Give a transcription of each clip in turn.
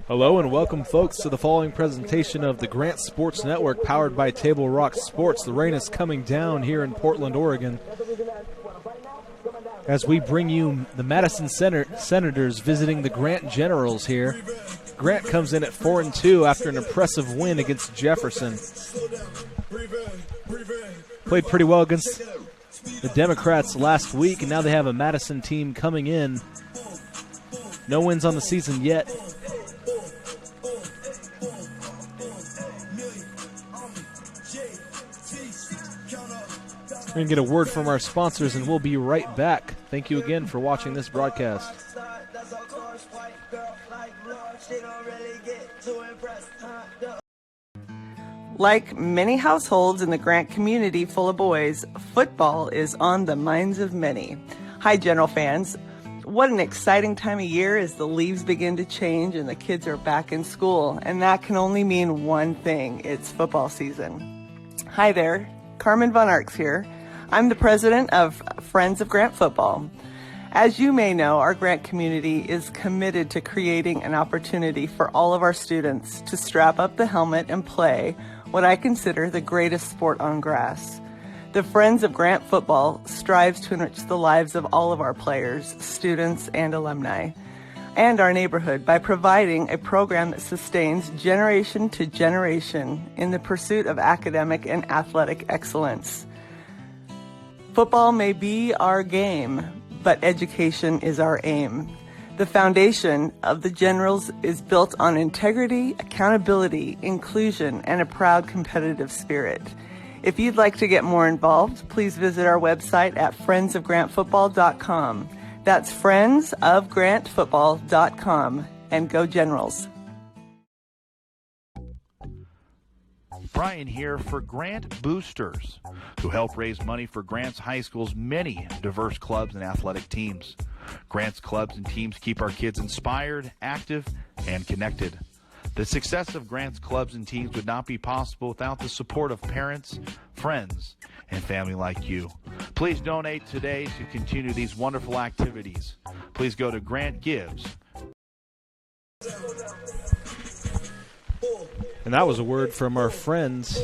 Hello and welcome, folks, to the following presentation of the Grant Sports Network, powered by Table Rock Sports. The rain is coming down here in Portland, Oregon, as we bring you the Madison Senators visiting the Grant Generals here. Grant comes in at 4-2 after an impressive win against Jefferson. Played pretty well against the Democrats last week, and now they have a Madison team coming in. No wins on the season yet. We're going to get a word from our sponsors, and we'll be right back. Thank you again for watching this broadcast. Like many households in the Grant community full of boys, football is on the minds of many. Hi, General fans. What an exciting time of year as the leaves begin to change and the kids are back in school. And that can only mean one thing. It's football season. Hi there. Carmen Von Arks here. I'm the president of Friends of Grant Football. As you may know, our Grant community is committed to creating an opportunity for all of our students to strap up the helmet and play what I consider the greatest sport on grass. The Friends of Grant Football strives to enrich the lives of all of our players, students, and alumni, and our neighborhood by providing a program that sustains generation to generation in the pursuit of academic and athletic excellence. Football may be our game, but education is our aim. The foundation of the Generals is built on integrity, accountability, inclusion, and a proud competitive spirit. If you'd like to get more involved, please visit our website at friendsofgrantfootball.com. That's friendsofgrantfootball.com, and go Generals. Brian here for Grant Boosters, who help raise money for Grant's High School's many diverse clubs and athletic teams. Grant's clubs and teams keep our kids inspired, active, and connected. The success of Grant's clubs and teams would not be possible without the support of parents, friends, and family like you. Please donate today to continue these wonderful activities. Please go to Grant Gives. And that was a word from our friends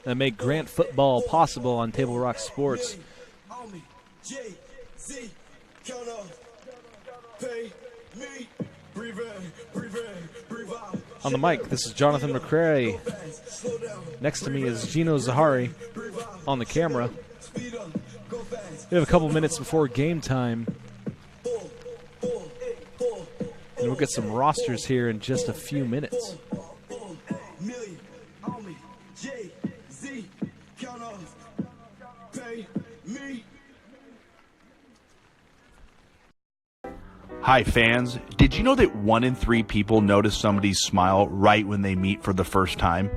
that make Grant football possible on Table Rock Sports. On the mic, this is Jonathan McCray. Next to me is Gino Zahari on the camera. We have a couple minutes before game time. And we'll get some rosters here in just a few minutes. Hi fans, did you know that 1 in 3 people notice somebody's smile right when they meet for the first time?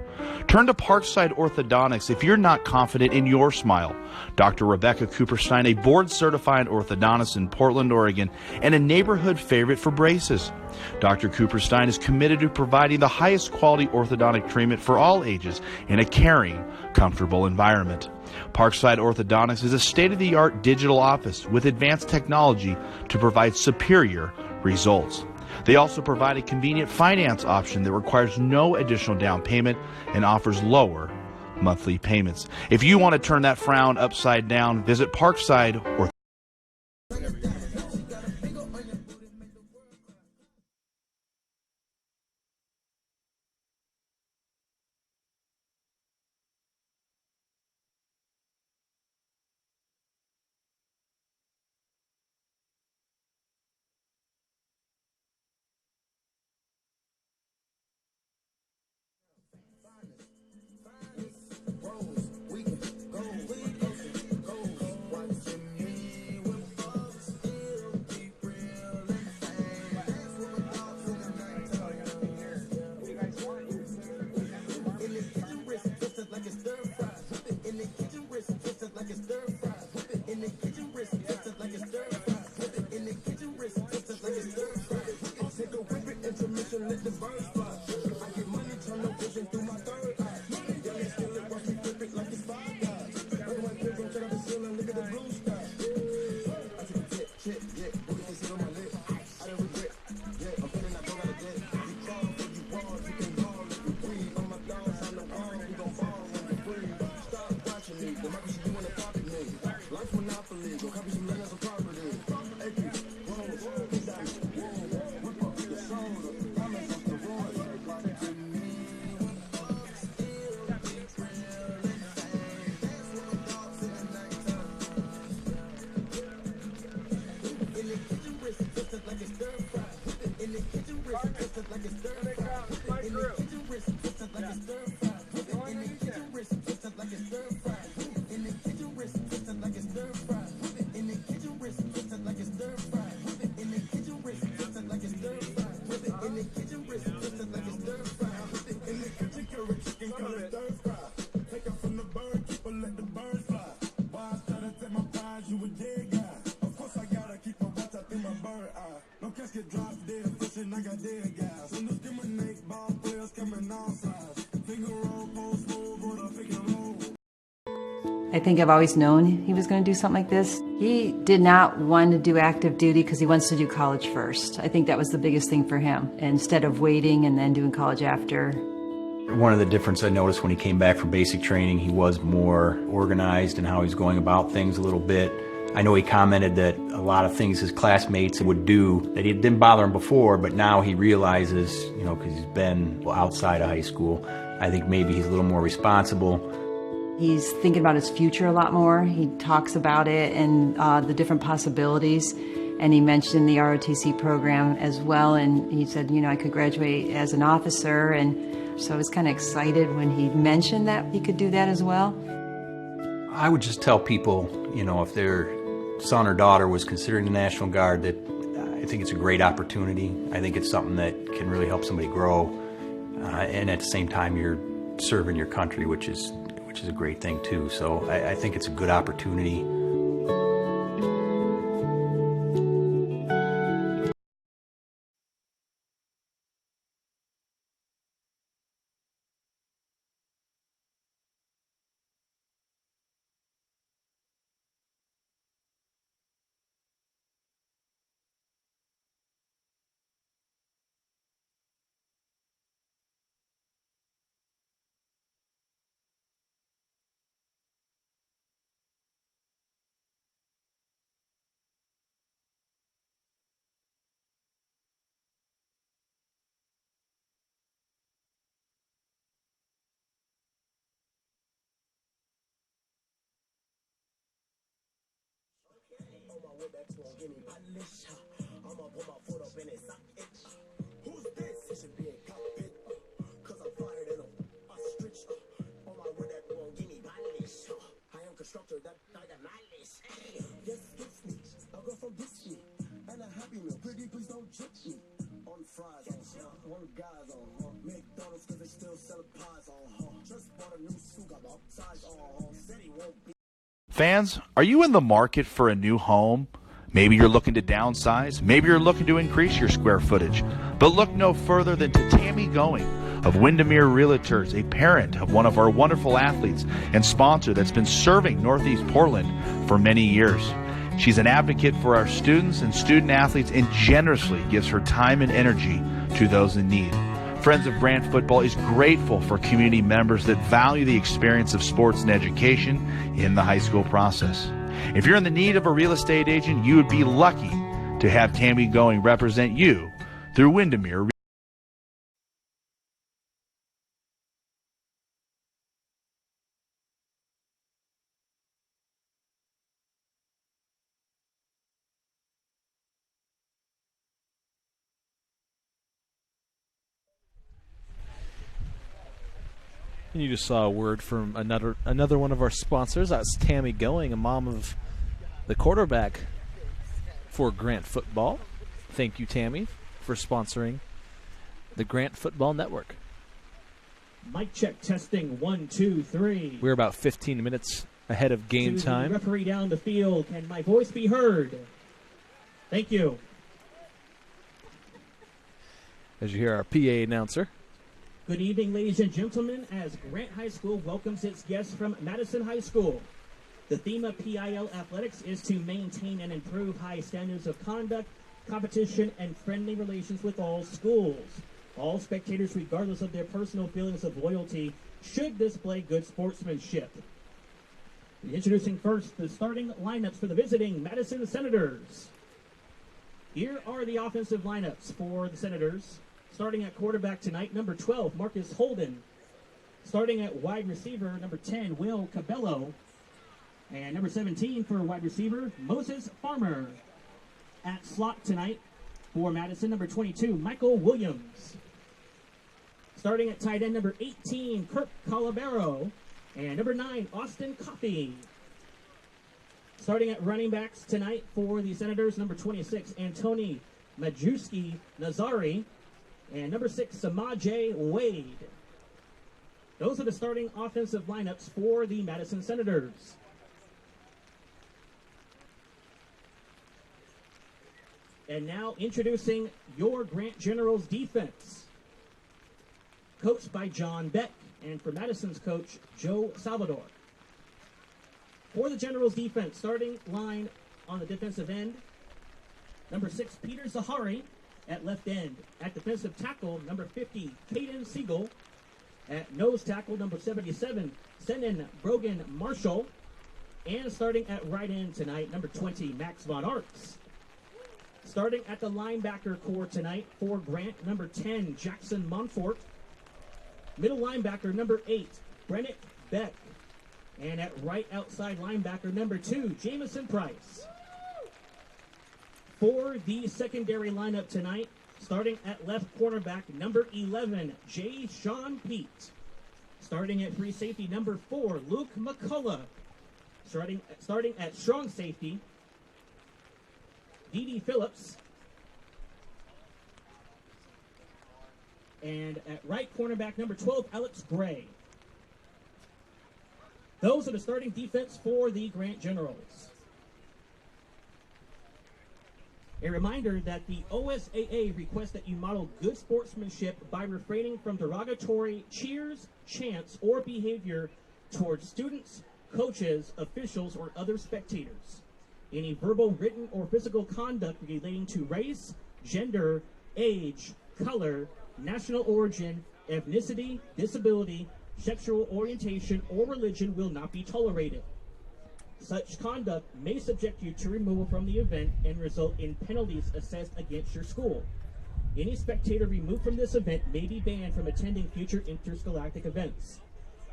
Turn to Parkside Orthodontics if you're not confident in your smile. Dr. Rebecca Cooperstein, a board-certified orthodontist in Portland, Oregon, and a neighborhood favorite for braces. Dr. Cooperstein is committed to providing the highest quality orthodontic treatment for all ages in a caring, comfortable environment. Parkside Orthodontics is a state-of-the-art digital office with advanced technology to provide superior results. They also provide a convenient finance option that requires no additional down payment and offers lower monthly payments. If you want to turn that frown upside down, visit Parkside Orthodontics. I think I've always known he was going to do something like this. He did not want to do active duty because he wants to do college first. I think that was the biggest thing for him, instead of waiting and then doing college after. One of the differences I noticed when he came back from basic training, he was more organized in how he was going about things a little bit. I know he commented that a lot of things his classmates would do that it didn't bother him before, but now he realizes, you know, because he's been outside of high school, I think maybe he's a little more responsible. He's thinking about his future a lot more. He talks about it and the different possibilities. And he mentioned the ROTC program as well. And he said, you know, I could graduate as an officer. And so I was kind of excited when he mentioned that he could do that as well. I would just tell people, you know, if their son or daughter was considering the National Guard, that I think it's a great opportunity. I think it's something that can really help somebody grow. And at the same time, you're serving your country, which is a great thing too. So I think it's a good opportunity. Fans, are you in the market for a new home? Maybe you're looking to downsize. Maybe you're looking to increase your square footage. But look no further than to Tammy Going of Windermere Realtors, a parent of one of our wonderful athletes and sponsor that's been serving Northeast Portland for many years. She's an advocate for our students and student athletes and generously gives her time and energy to those in need. Friends of Grant Football is grateful for community members that value the experience of sports and education in the high school process. If you're in the need of a real estate agent, you would be lucky to have Tammy Going represent you through Windermere. And you just saw a word from another one of our sponsors. That's Tammy Going, a mom of the quarterback for Grant Football. Thank you, Tammy, for sponsoring the Grant Football Network. Mic check testing 1, 2, 3. We're about 15 minutes ahead of game time. The referee down the field. Can my voice be heard? Thank you. As you hear our PA announcer. Good evening, ladies and gentlemen, as Grant High School welcomes its guests from Madison High School. The theme of PIL Athletics is to maintain and improve high standards of conduct, competition, and friendly relations with all schools. All spectators, regardless of their personal feelings of loyalty, should display good sportsmanship. Introducing first the starting lineups for the visiting Madison Senators. Here are the offensive lineups for the Senators. Starting at quarterback tonight, number 12, Marcus Holden. Starting at wide receiver, number 10, Will Cabello. And number 17 for wide receiver, Moses Farmer. At slot tonight, For Madison, number 22, Michael Williams. Starting at tight end, number 18, Kirk Calabero. And number 9, Austin Coffey. Starting at running backs tonight for the Senators, number 26, Antoni Majewski Nazari. And number 6, Samaje Wade. Those are the starting offensive lineups for the Madison Senators. And now introducing your Grant Generals defense. Coached by John Beck, and for Madison's coach, Joe Salvador. For the Generals defense, starting line on the defensive end, number 6, Peter Zahari at left end. At defensive tackle, number 50, Caden Siegel. At nose tackle, number 77, Senan Brogan Marshall. And starting at right end tonight, number 20, Max Von Arts. Starting at the linebacker core tonight for Grant, number 10, Jackson Montfort. Middle linebacker, number 8, Brennick Beck. And at right outside linebacker, number 2, Jamison Price. For the secondary lineup tonight, starting at left cornerback, number 11, J. Sean Pete. Starting at free safety, number 4, Luke McCullough. Starting at strong safety, D.D. Phillips. And at right cornerback, number 12, Alex Gray. Those are the starting defense for the Grant Generals. A reminder that the OSAA requests that you model good sportsmanship by refraining from derogatory cheers, chants, or behavior towards students, coaches, officials, or other spectators. Any verbal, written, or physical conduct relating to race, gender, age, color, national origin, ethnicity, disability, sexual orientation, or religion will not be tolerated. Such conduct may subject you to removal from the event and result in penalties assessed against your school. Any spectator removed from this event may be banned from attending future interscholastic events.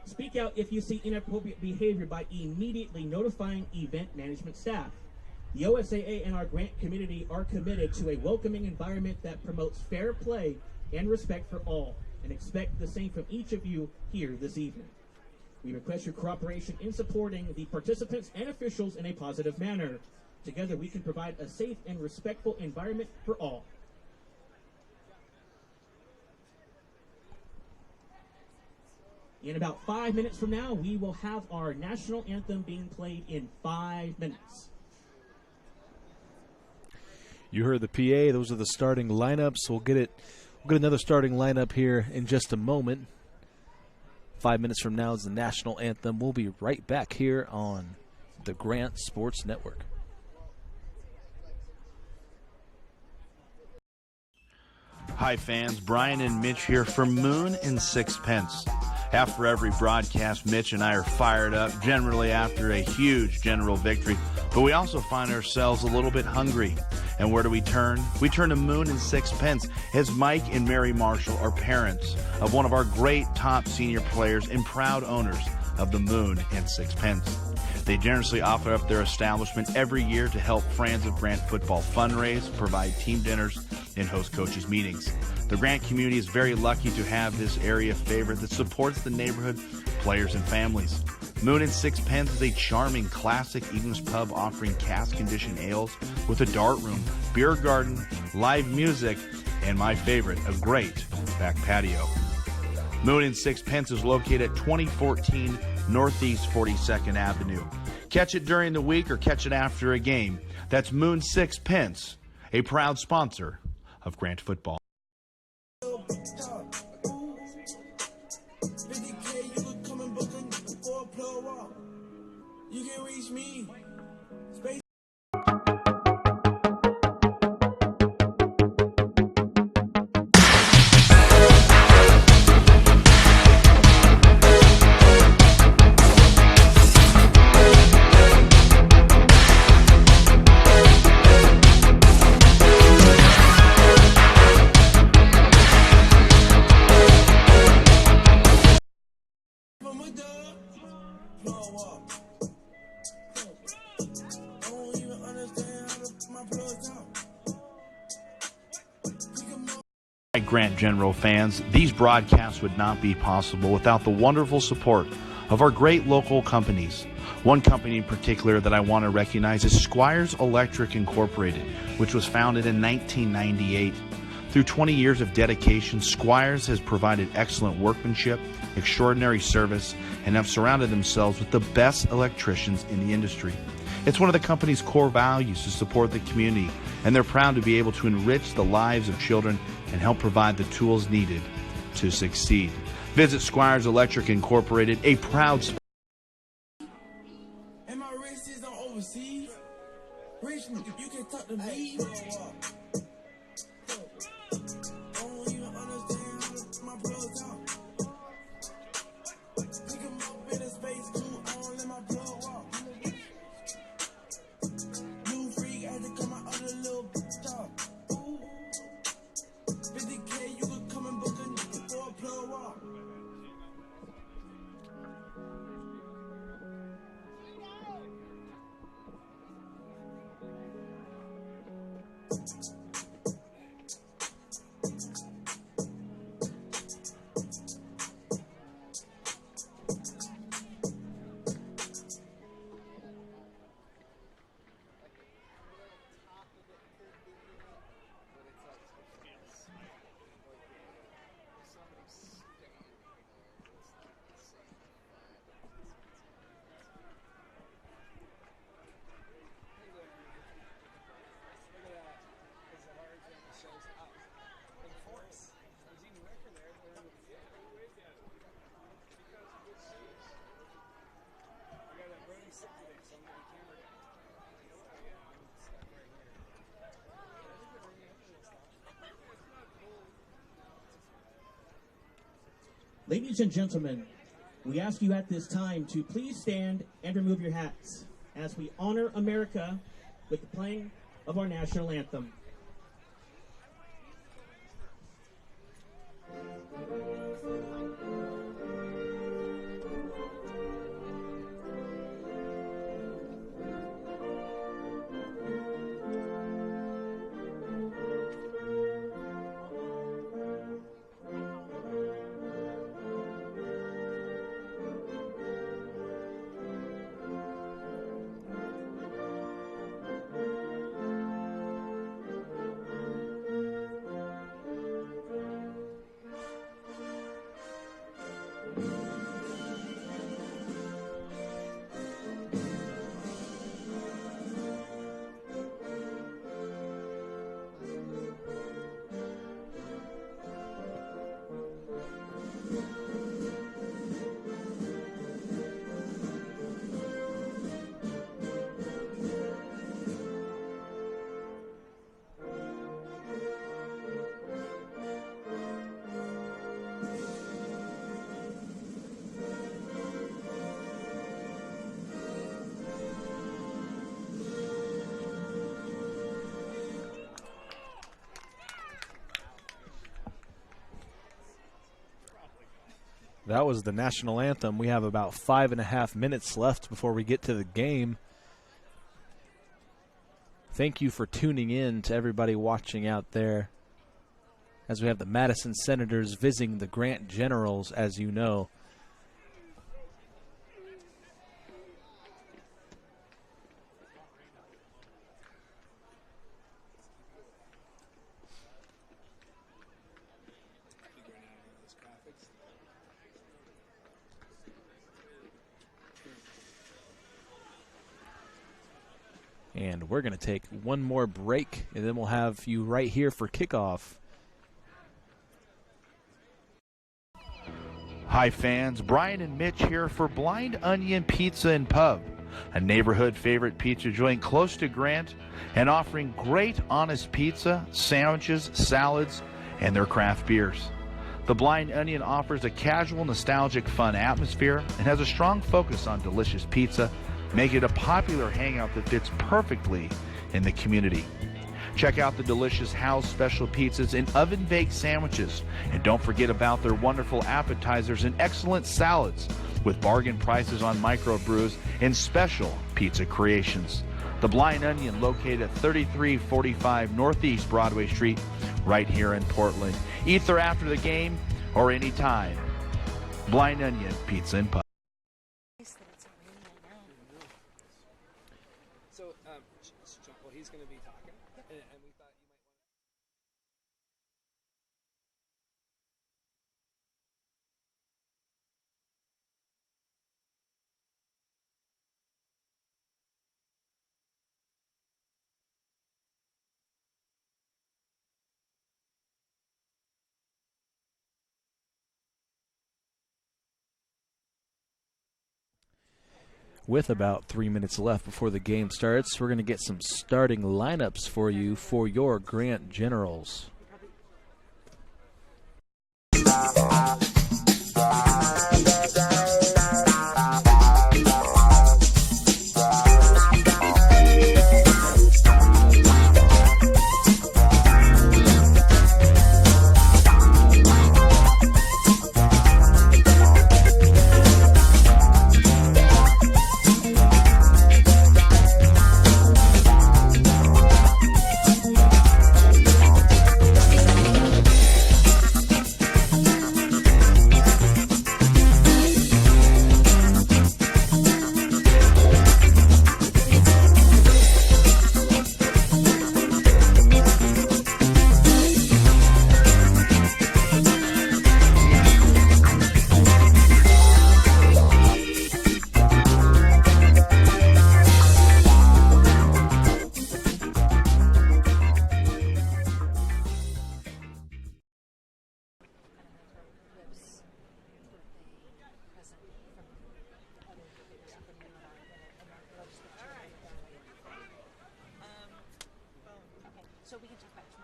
Speak out if you see inappropriate behavior by immediately notifying event management staff. The OSAA and our grant community are committed to a welcoming environment that promotes fair play and respect for all, and expect the same from each of you here this evening. We request your cooperation in supporting the participants and officials in a positive manner. Together we can provide a safe and respectful environment for all. In about 5 minutes from now, we will have our national anthem being played in 5 minutes. You heard the PA. Those are the starting lineups. We'll get another starting lineup here in just a moment. 5 minutes from now is the national anthem. We'll be right back here on the Grant Sports Network. Hi fans, Brian and Mitch here from Moon and Sixpence. After every broadcast, Mitch and I are fired up, generally after a huge general victory, but we also find ourselves a little bit hungry. And where do we turn? We turn to Moon and Sixpence, as Mike and Mary Marshall are parents of one of our great top senior players and proud owners of the Moon and Sixpence. They generously offer up their establishment every year to help Friends of Grant football fundraise, provide team dinners, and host coaches' meetings. The Grant community is very lucky to have this area favorite that supports the neighborhood, players, and families. Moon and Sixpence is a charming classic English pub offering cask-conditioned ales with a dart room, beer garden, live music, and my favorite, a great back patio. Moon and Sixpence is located at 2014 Northeast 42nd Avenue. Catch it during the week or catch it after a game. That's Moon Sixpence, a proud sponsor of Grant football. You can reach me. Grant General fans, these broadcasts would not be possible without the wonderful support of our great local companies. One company in particular that I want to recognize is Squires Electric Incorporated, which was founded in 1998. Through 20 years of dedication, Squires has provided excellent workmanship, extraordinary service, and have surrounded themselves with the best electricians in the industry. It's one of the company's core values to support the community, and they're proud to be able to enrich the lives of children and help provide the tools needed to succeed. Visit Squires Electric Incorporated, a proud sponsor. And my wrist is on overseas. Rich, you can talk to me. Don't even understand how my bro talk. Pick him up in a space too on, let my bro walk. New freak had to come out of the little talk. 50K, you could come and book a nigga for a plug walk. Ladies and gentlemen, we ask you at this time to please stand and remove your hats as we honor America with the playing of our national anthem. That was the national anthem. We have about 5.5 minutes left before we get to the game. Thank you for tuning in to everybody watching out there as we have the Madison Senators visiting the Grant Generals, as you know. And we're going to take one more break, and then we'll have you right here for kickoff. Hi fans, Brian and Mitch here for Blind Onion Pizza and Pub, a neighborhood favorite pizza joint close to Grant and offering great honest pizza, sandwiches, salads, and their craft beers. The Blind Onion offers a casual, nostalgic, fun atmosphere and has a strong focus on delicious pizza, making it a popular hangout that fits perfectly in the community. Check out the delicious house special pizzas and oven-baked sandwiches. And don't forget about their wonderful appetizers and excellent salads with bargain prices on microbrews and special pizza creations. The Blind Onion, located at 3345 Northeast Broadway Street, right here in Portland. Either after the game or anytime. Blind Onion Pizza and Pub. So, well, he's going to be talking, and we thought you might want With about 3 minutes left before the game starts, we're going to get some starting lineups for you for your Grant Generals.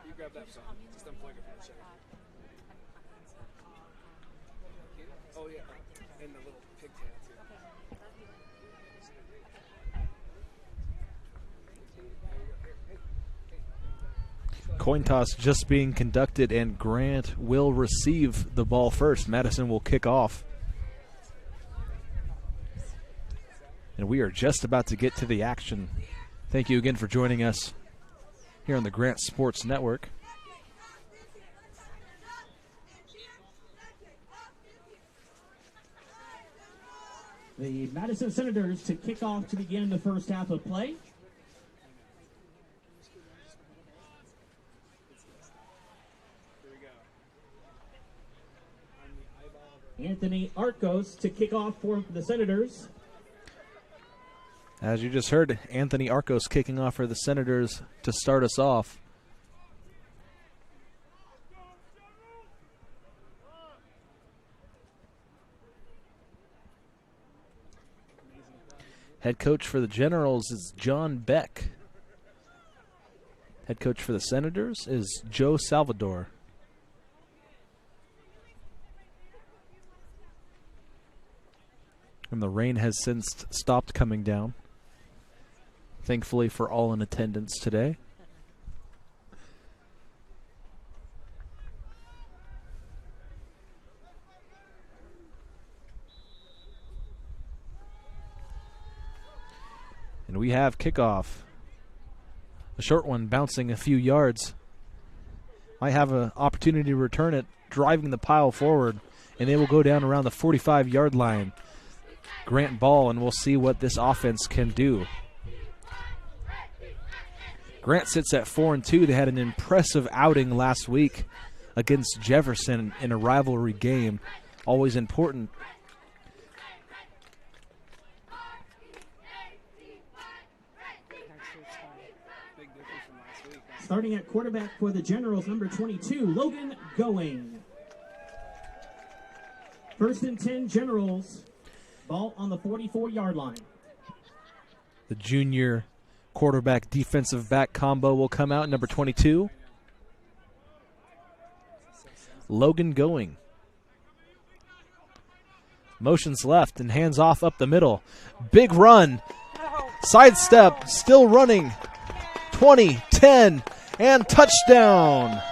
you grab that phone. Just unplug it for a second. Oh, yeah. And the little pigtail, too. Coin toss just being conducted, and Grant will receive the ball first. Madison will kick off. And we are just about to get to the action. Thank you again for joining us here on the Grant Sports Network. The Madison Senators to kick off to begin the first half of play. Anthony Arcos to kick off for the Senators. As you just heard, Anthony Arcos kicking off for the Senators to start us off. Head coach for the Generals is John Beck. Head coach for the Senators is Joe Salvador. And the rain has since stopped coming down. Thankfully for all in attendance today. And we have kickoff. A short one bouncing a few yards. Might have an opportunity to return it, driving the pile forward, and they will go down around the 45-yard line. Grant ball, and we'll see what this offense can do. Grant sits at 4-2. They had an impressive outing last week against Jefferson in a rivalry game. Always important. Starting at quarterback for the Generals, number 22, Logan Going. 1st and 10, Generals. Ball on the 44-yard line. The junior quarterback defensive back combo will come out, number 22. Logan Going. Motions left and hands off up the middle. Big run. Sidestep, still running. 20, 10, and touchdown.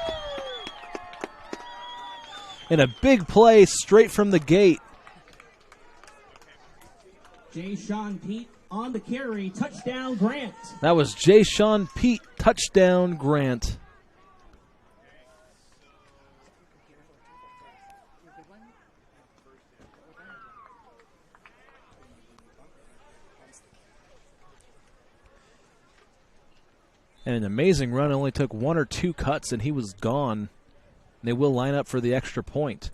And a big play straight from the gate. Jay Sean Pete on the carry. Touchdown, Grant. That was Jay Sean Pete. Touchdown, Grant. And an amazing run. Only took 1 or 2 cuts, and he was gone. They will line up for the extra point.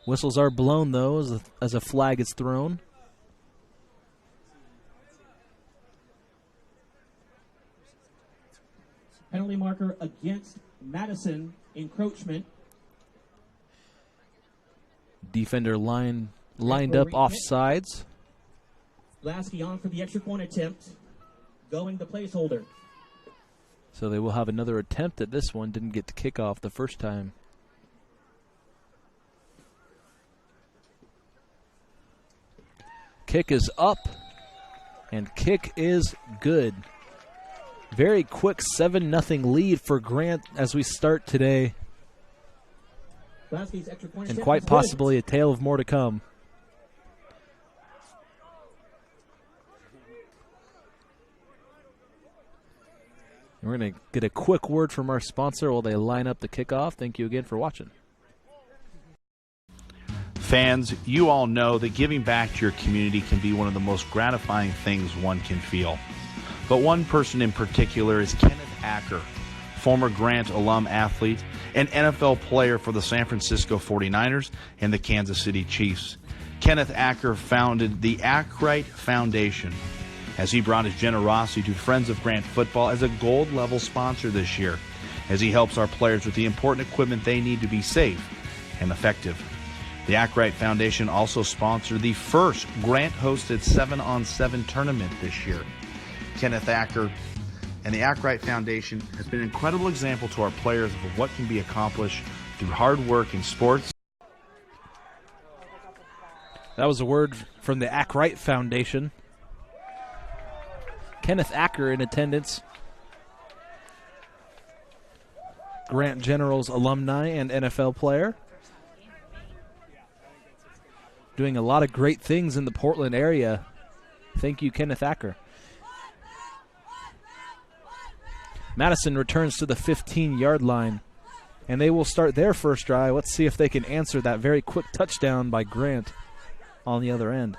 Whistles are blown, though, as a flag is thrown. Penalty marker against Madison, encroachment. Defender lined up offsides. Lasky on for the extra point attempt. Going the placeholder. So they will have another attempt at this one. Didn't get the kickoff the first time. Kick is up, and kick is good. Very quick 7-0 lead for Grant as we start today. Lasky's extra point And attempt quite is possibly a tale of more to come. We're going to get a quick word from our sponsor while they line up the kickoff. Thank you again for watching. Fans, you all know that giving back to your community can be one of the most gratifying things one can feel. But one person in particular is Kenneth Acker, former Grant alum athlete and NFL player for the San Francisco 49ers and the Kansas City Chiefs. Kenneth Acker founded the Ackrite Foundation as he brought his generosity to Friends of Grant Football as a gold-level sponsor this year, as he helps our players with the important equipment they need to be safe and effective. The Ackrite Foundation also sponsored the first Grant-hosted 7-on-7 tournament this year. Kenneth Acker and the Ackrite Foundation has been an incredible example to our players of what can be accomplished through hard work in sports. That was a word from the Ackrite Foundation. Kenneth Acker in attendance. Grant Generals alumni and NFL player. Doing a lot of great things in the Portland area. Thank you, Kenneth Acker. Madison returns to the 15-yard line, and they will start their first drive. Let's see if they can answer that very quick touchdown by Grant on the other end.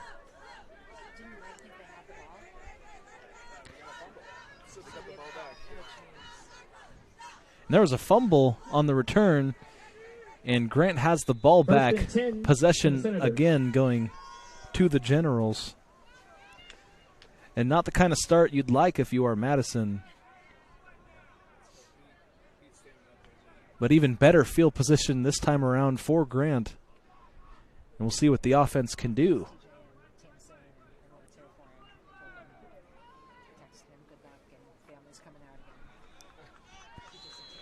And there was a fumble on the return, and Grant has the ball back. Possession again going to the Generals. And not the kind of start you'd like if you are Madison. But even better field position this time around for Grant. And we'll see what the offense can do.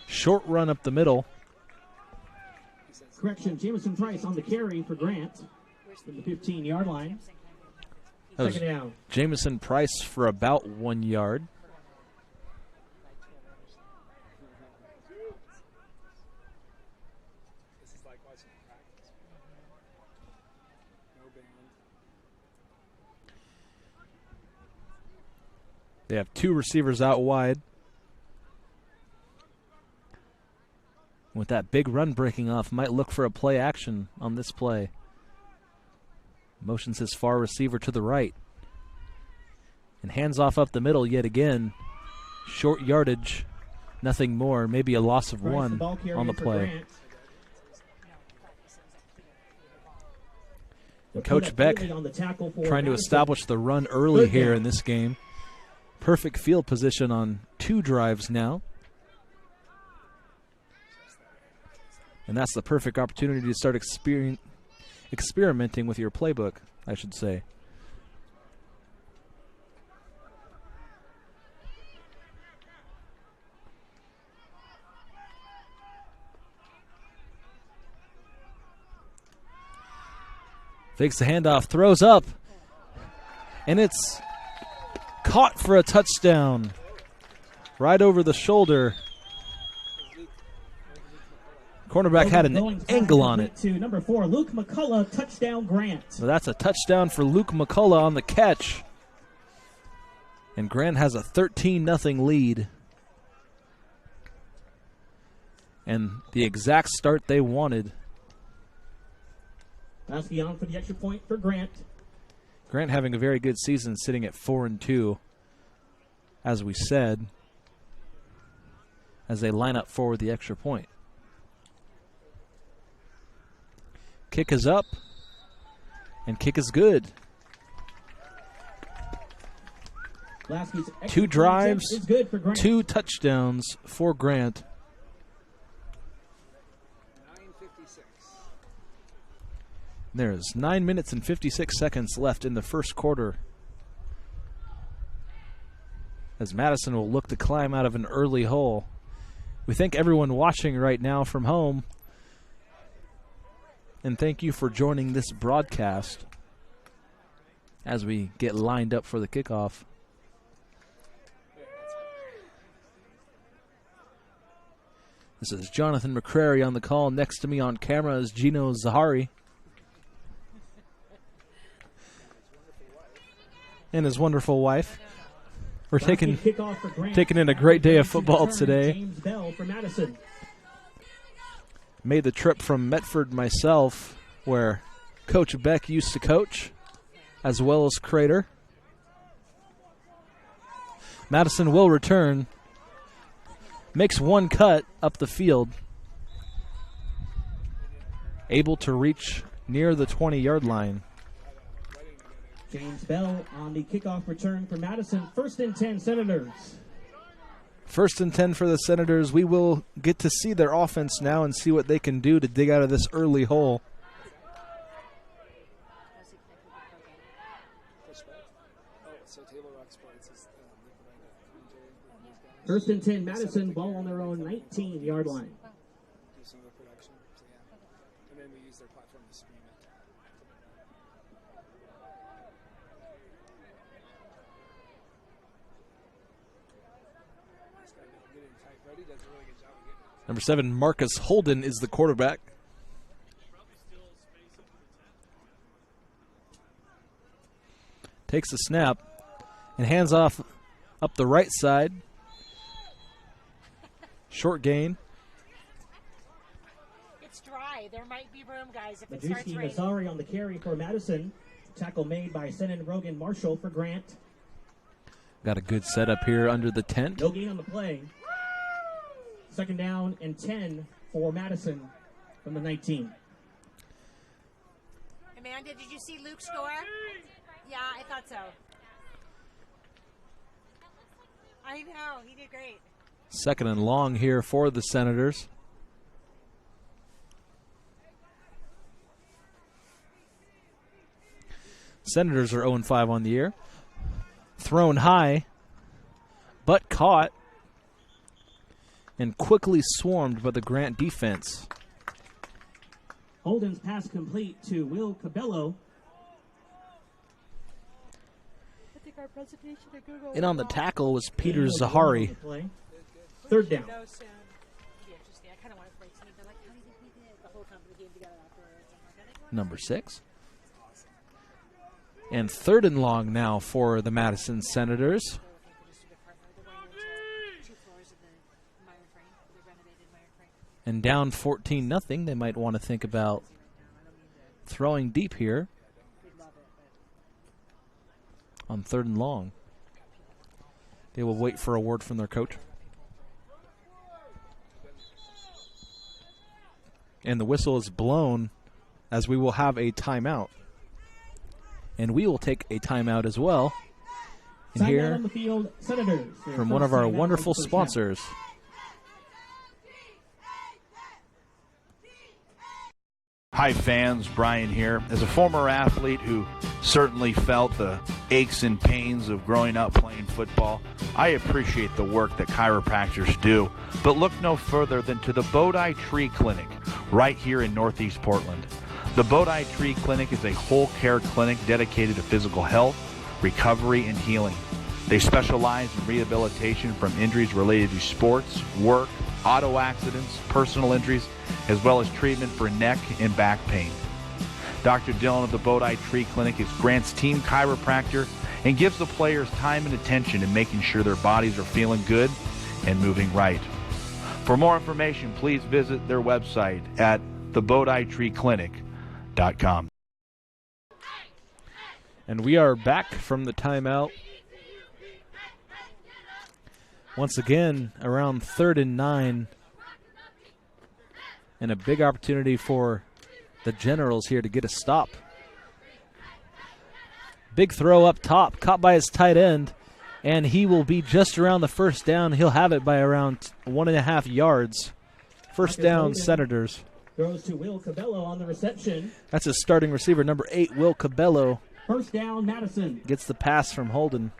Short run up the middle. Correction, Jamison Price on the carry for Grant from the 15-yard line. Second down. Jamison Price for about 1 yard. They have 2 receivers out wide. With that big run breaking off, might look for a play action on this play. Motions his far receiver to the right. And hands off up the middle yet again. Short yardage, nothing more. Maybe a loss of 1 on the play. And Coach Beck trying to establish the run early here in this game. Perfect field position on 2 drives now. And that's the perfect opportunity to start experimenting with your playbook, I should say. Fakes the handoff, throws up, and it's caught for a touchdown. Right over the shoulder. Cornerback had an angle on it. To number 4, Luke McCullough, touchdown Grant. So that's a touchdown for Luke McCullough on the catch. And Grant has a 13-0 lead. And the exact start they wanted. Lasky on for the extra point for Grant. Grant having a very good season, sitting at 4-2, as we said, as they line up for the extra point. Kick is up, and kick is good. Lasky's extra 2 point drives, attempt is good for Grant. 2 touchdowns for Grant. 9:56. There's 9 minutes and 56 seconds left in the first quarter, as Madison will look to climb out of an early hole. We thank everyone watching right now from home, and thank you for joining this broadcast as we get lined up for the kickoff. This is Jonathan McCrary on the call. Next to me on camera is Gino Zahari and his wonderful wife. We're taking in a great day of football today. James Bell for Madison. Made the trip from Medford myself, where Coach Beck used to coach, as well as Crater. Madison will return. Makes one cut up the field. Able to reach near the 20-yard line. James Bell on the kickoff return for Madison. 1st and 10 Senators. 1st and 10 for the Senators. We will get to see their offense now and see what they can do to dig out of this early hole. So Table Rock Sports is they provide 1st and 10 Madison, ball on their own 19-yard line. do some of the production. So yeah. And then we use their platform to stream it. This guy getting tight. Brody does a really good job of getting it. Number 7, Marcus Holden is the quarterback. Takes the snap and hands off up the right side. Short gain. It's dry. There might be room, guys, if it starts Majewski raining. Nazari on the carry for Madison. Tackle made by Senan Rogan Marshall for Grant. Got a good setup here under the tent. No gain on the play. 2nd down and 10 for Madison from the 19. Amanda, did you see Luke score? Yeah, I thought so. I know. He did great. 2nd and long here for the Senators. Senators are 0-5 on the year. Thrown high, but caught and quickly swarmed by the Grant defense. Holden's pass complete to Will Cabello. In on the tackle was Peter Zahari. 3rd down. Number 6. And 3rd and long now for the Madison Senators. And down 14-0. They might want to think about throwing deep here on 3rd and long. They will wait for a word from their coach. And the whistle is blown as we will have a timeout. And we will take a timeout as well. And here on the field, Senators. from one of our wonderful sponsors. Hi fans, Brian here. As a former athlete who certainly felt the aches and pains of growing up playing football, I appreciate the work that chiropractors do, but look no further than to the Bodhi Tree Clinic right here in Northeast Portland. The Bodhi Tree Clinic is a whole care clinic dedicated to physical health, recovery, and healing. They specialize in rehabilitation from injuries related to sports, work, auto accidents, personal injuries, as well as treatment for neck and back pain. Dr. Dillon of the Bodhi Tree Clinic is Grant's team chiropractor and gives the players time and attention in making sure their bodies are feeling good and moving right. For more information, please visit their website at thebodhitreeclinic.com. And we are back from the timeout. Once again, around 3rd and 9. And a big opportunity for the Generals here to get a stop. Big throw up top, caught by his tight end. And he will be just around the first down. He'll have it by around 1.5 yards. First down, Senators. Throws to Will Cabello on the reception. That's his starting receiver, number 8, Will Cabello. First down, Madison. Gets the pass from Holden.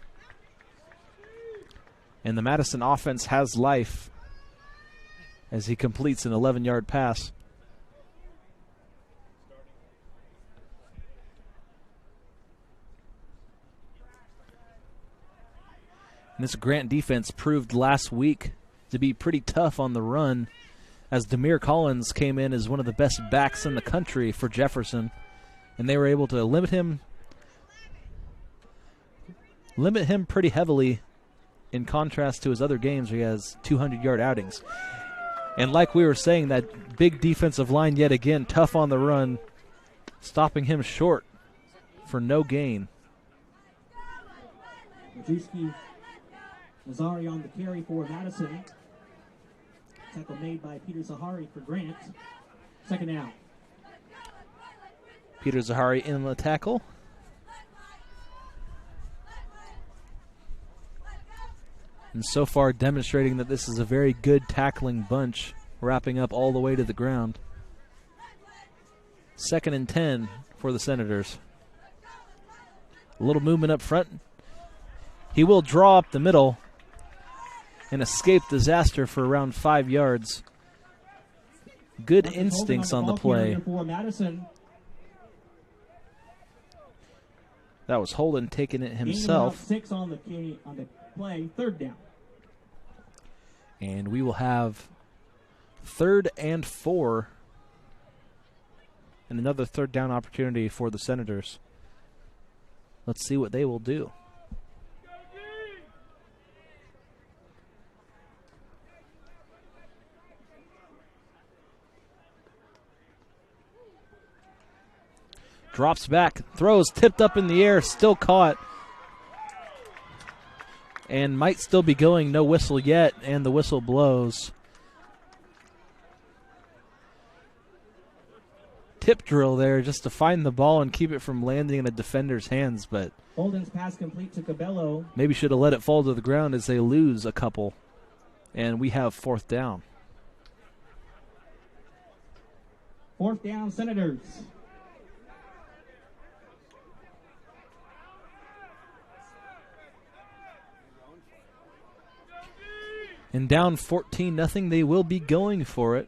And the Madison offense has life as he completes an 11-yard pass. And this Grant defense proved last week to be pretty tough on the run, as Demir Collins came in as one of the best backs in the country for Jefferson, and they were able to limit him pretty heavily in contrast to his other games where he has 200-yard outings. And like we were saying, that big defensive line yet again, tough on the run, stopping him short for no gain. Majewski Nazari on the carry for Madison. Tackle made by Peter Zahari for Grant. Second down. Peter Zahari in the tackle. And so far demonstrating that this is a very good tackling bunch, wrapping up all the way to the ground. 2nd and 10 for the Senators. A little movement up front. He will draw up the middle and escape disaster for around 5 yards. Good instincts on the play. That was Holden taking it himself. 6 on the play, 3rd down. And we will have 3rd and 4. And another 3rd down opportunity for the Senators. Let's see what they will do. Drops back, throws, tipped up in the air, still caught. And might still be going, no whistle yet, and the whistle blows. Tip drill there just to find the ball and keep it from landing in a defender's hands, but Holden's pass complete to Cabello. Maybe should have let it fall to the ground as they lose a couple. And we have 4th down. 4th down, Senators. And down 14-0, they will be going for it.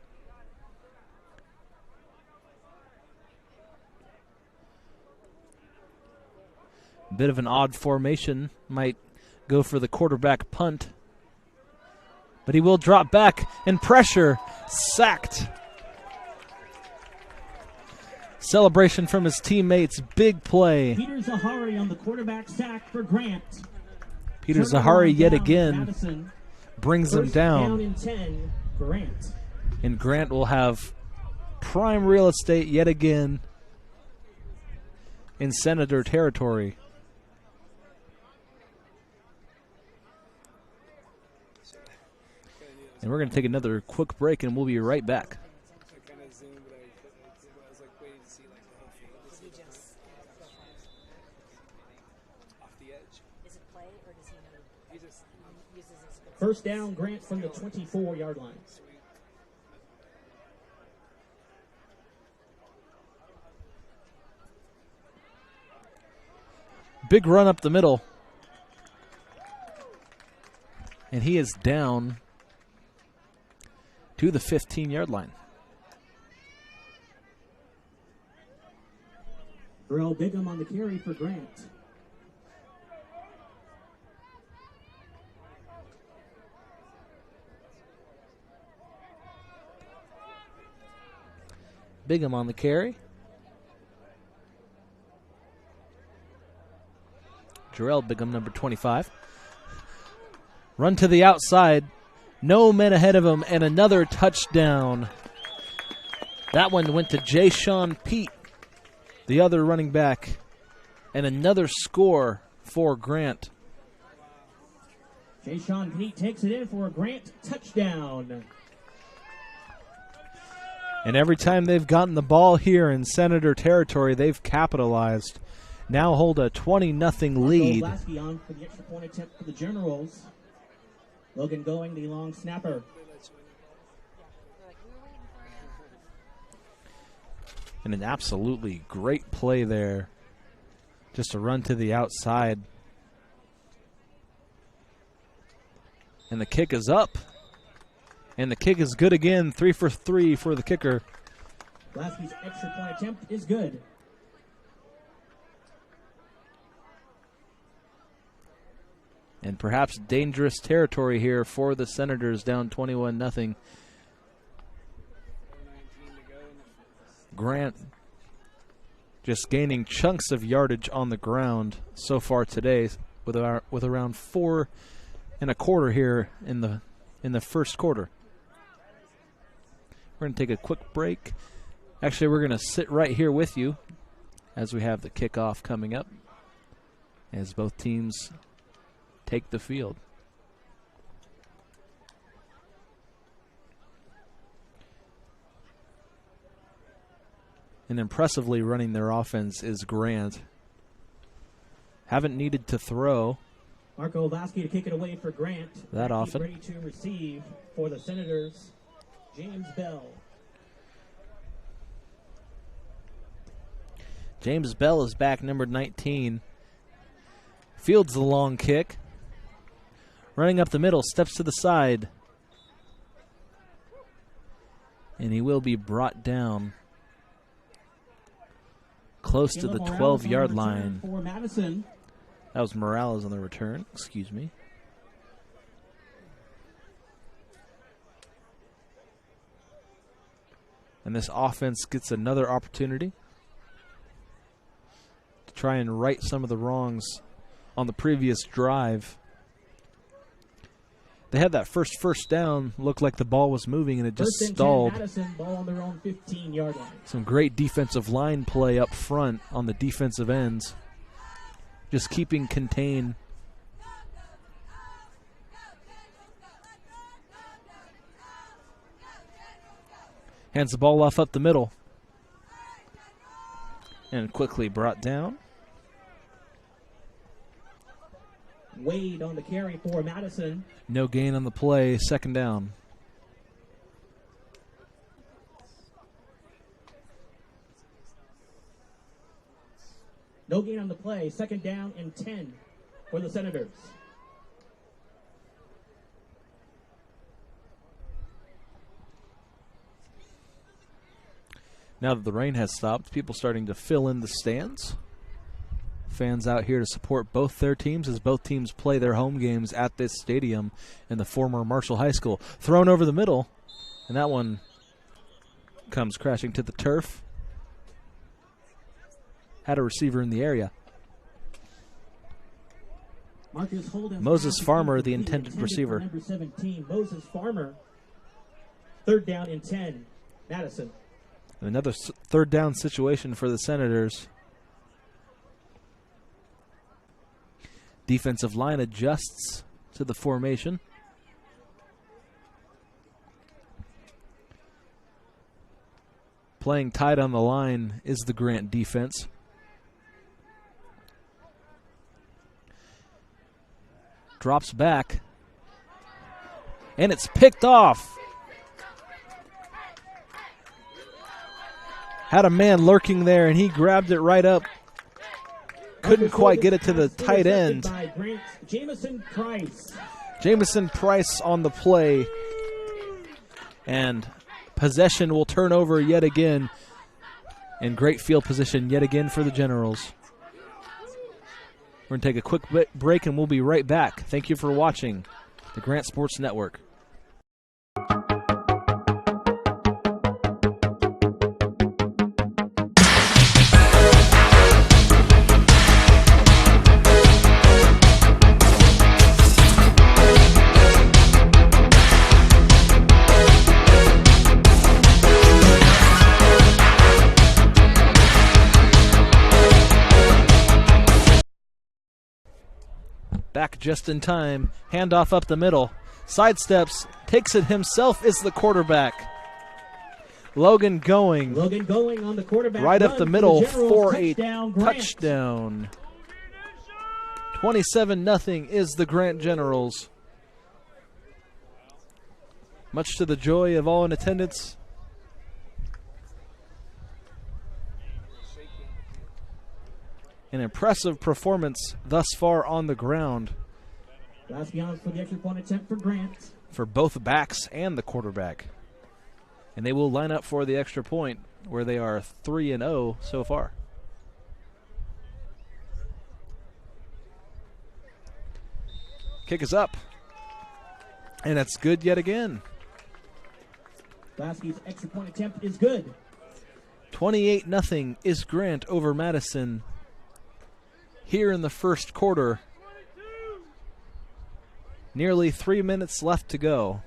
Bit of an odd formation. Might go for the quarterback punt. But he will drop back and pressure. Sacked. Celebration from his teammates. Big play. Peter Zahari on the quarterback sack for Grant. Peter Zahari yet again Madison. brings him down. Down in 10, Grant. And Grant will have prime real estate yet again in Senator territory. And we're going to take another quick break, and we'll be right back. I kind of zoomed, but I was like waiting to see like the whole field. Off the edge. Is it play or does he He just uses his First down, Grant from the 24-yard line. Big run up the middle. And he is down to the 15-yard line. Earl Bigham on the carry for Grant. Bigham on the carry. Jarrell Bigham, number 25. Run to the outside. No men ahead of him, and another touchdown. That one went to Jay Sean Pete, the other running back And another score for Grant. Jay-Sean Gneet takes it in for a Grant touchdown. And every time they've gotten the ball here in Senator territory, they've capitalized. Now hold a 20-0 lead. Lasky on for the extra point attempt for the Generals. Logan Going, the long snapper. And an absolutely great play there. Just a run to the outside. And the kick is up. And the kick is good again. 3 for 3 for the kicker. Lasky's extra point attempt is good. And perhaps dangerous territory here for the Senators, down 21-0. Grant just gaining chunks of yardage on the ground so far today, with around 4 1/4 here in the first quarter. We're going to take a quick break. Actually, we're going to sit right here with you as we have the kickoff coming up, as both teams take the field. And impressively running their offense is Grant. Haven't needed to throw Marco Lasky to kick it away for Grant. that often. Ready to receive for the Senators, James Bell. James Bell is back, number 19. Fields the long kick. Running up the middle, steps to the side. And he will be brought down close to the 12-yard line. For Madison. That was Morales on the return, excuse me. And this offense gets another opportunity to try and right some of the wrongs on the previous drive. They had that first down, looked like the ball was moving and it just stalled. Madison, ball on their own 15-yard line. Some great defensive line play up front on the defensive ends. Just keeping contained. Hands the ball off up the middle. And quickly brought down. Wade on the carry for Madison. No gain on the play, second down. No gain on the play, second down and 10 for the Senators. Now that the rain has stopped, people starting to fill in the stands. Fans out here to support both their teams as both teams play their home games at this stadium in the former Marshall High School. Thrown over the middle, and that one comes crashing to the turf. Had a receiver in the area. Moses Farmer, the intended receiver. Number 17, Moses Farmer. Third down and 10, Madison. Another third down situation for the Senators. Defensive line adjusts to the formation. Playing tight on the line is the Grant defense. Drops back. And it's picked off. Had a man lurking there, and he grabbed it right up. Couldn't quite get it to the tight end. Jamison Price. Jamison Price on the play. And possession will turn over yet again. And great field position yet again for the Generals. We're going to take a quick break, and we'll be right back. Thank you for watching the Grant Sports Network. Back just in time. Handoff up the middle. Sidesteps. Takes it himself. Is the quarterback. Logan going. Logan going on the quarterback. Right up run the for middle Generals. for Touchdown, a Grant. touchdown. 27-0 is the Grant Generals. Much to the joy of all in attendance. An impressive performance thus far on the ground. Last beyond for the extra point attempt for Grant. For both backs and the quarterback. And they will line up for the extra point where they are 3-0 so far. Kick is up. And it's good yet again. Lasky's extra point attempt is good. 28-0 is Grant over Madison here in the first quarter. Nearly 3 minutes left to go.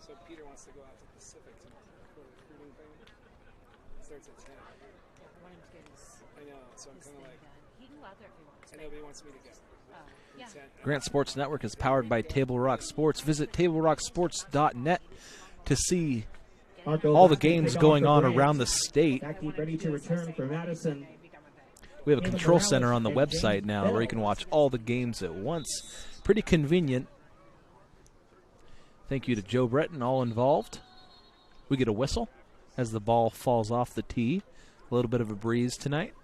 So Peter wants to go out to Pacific tonight for a recruiting thing. It starts at 10. I know, so I'm kind of like, I know, but he wants me to go. Grant Sports Network is powered by Table Rock Sports. Visit TableRockSports.net to see all the games going on around the state. Ready to return for Madison. We have a control center on the website now where you can watch all the games at once. Pretty convenient. Thank you to Joe Breton, all involved. We get a whistle as the ball falls off the tee. A little bit of a breeze tonight.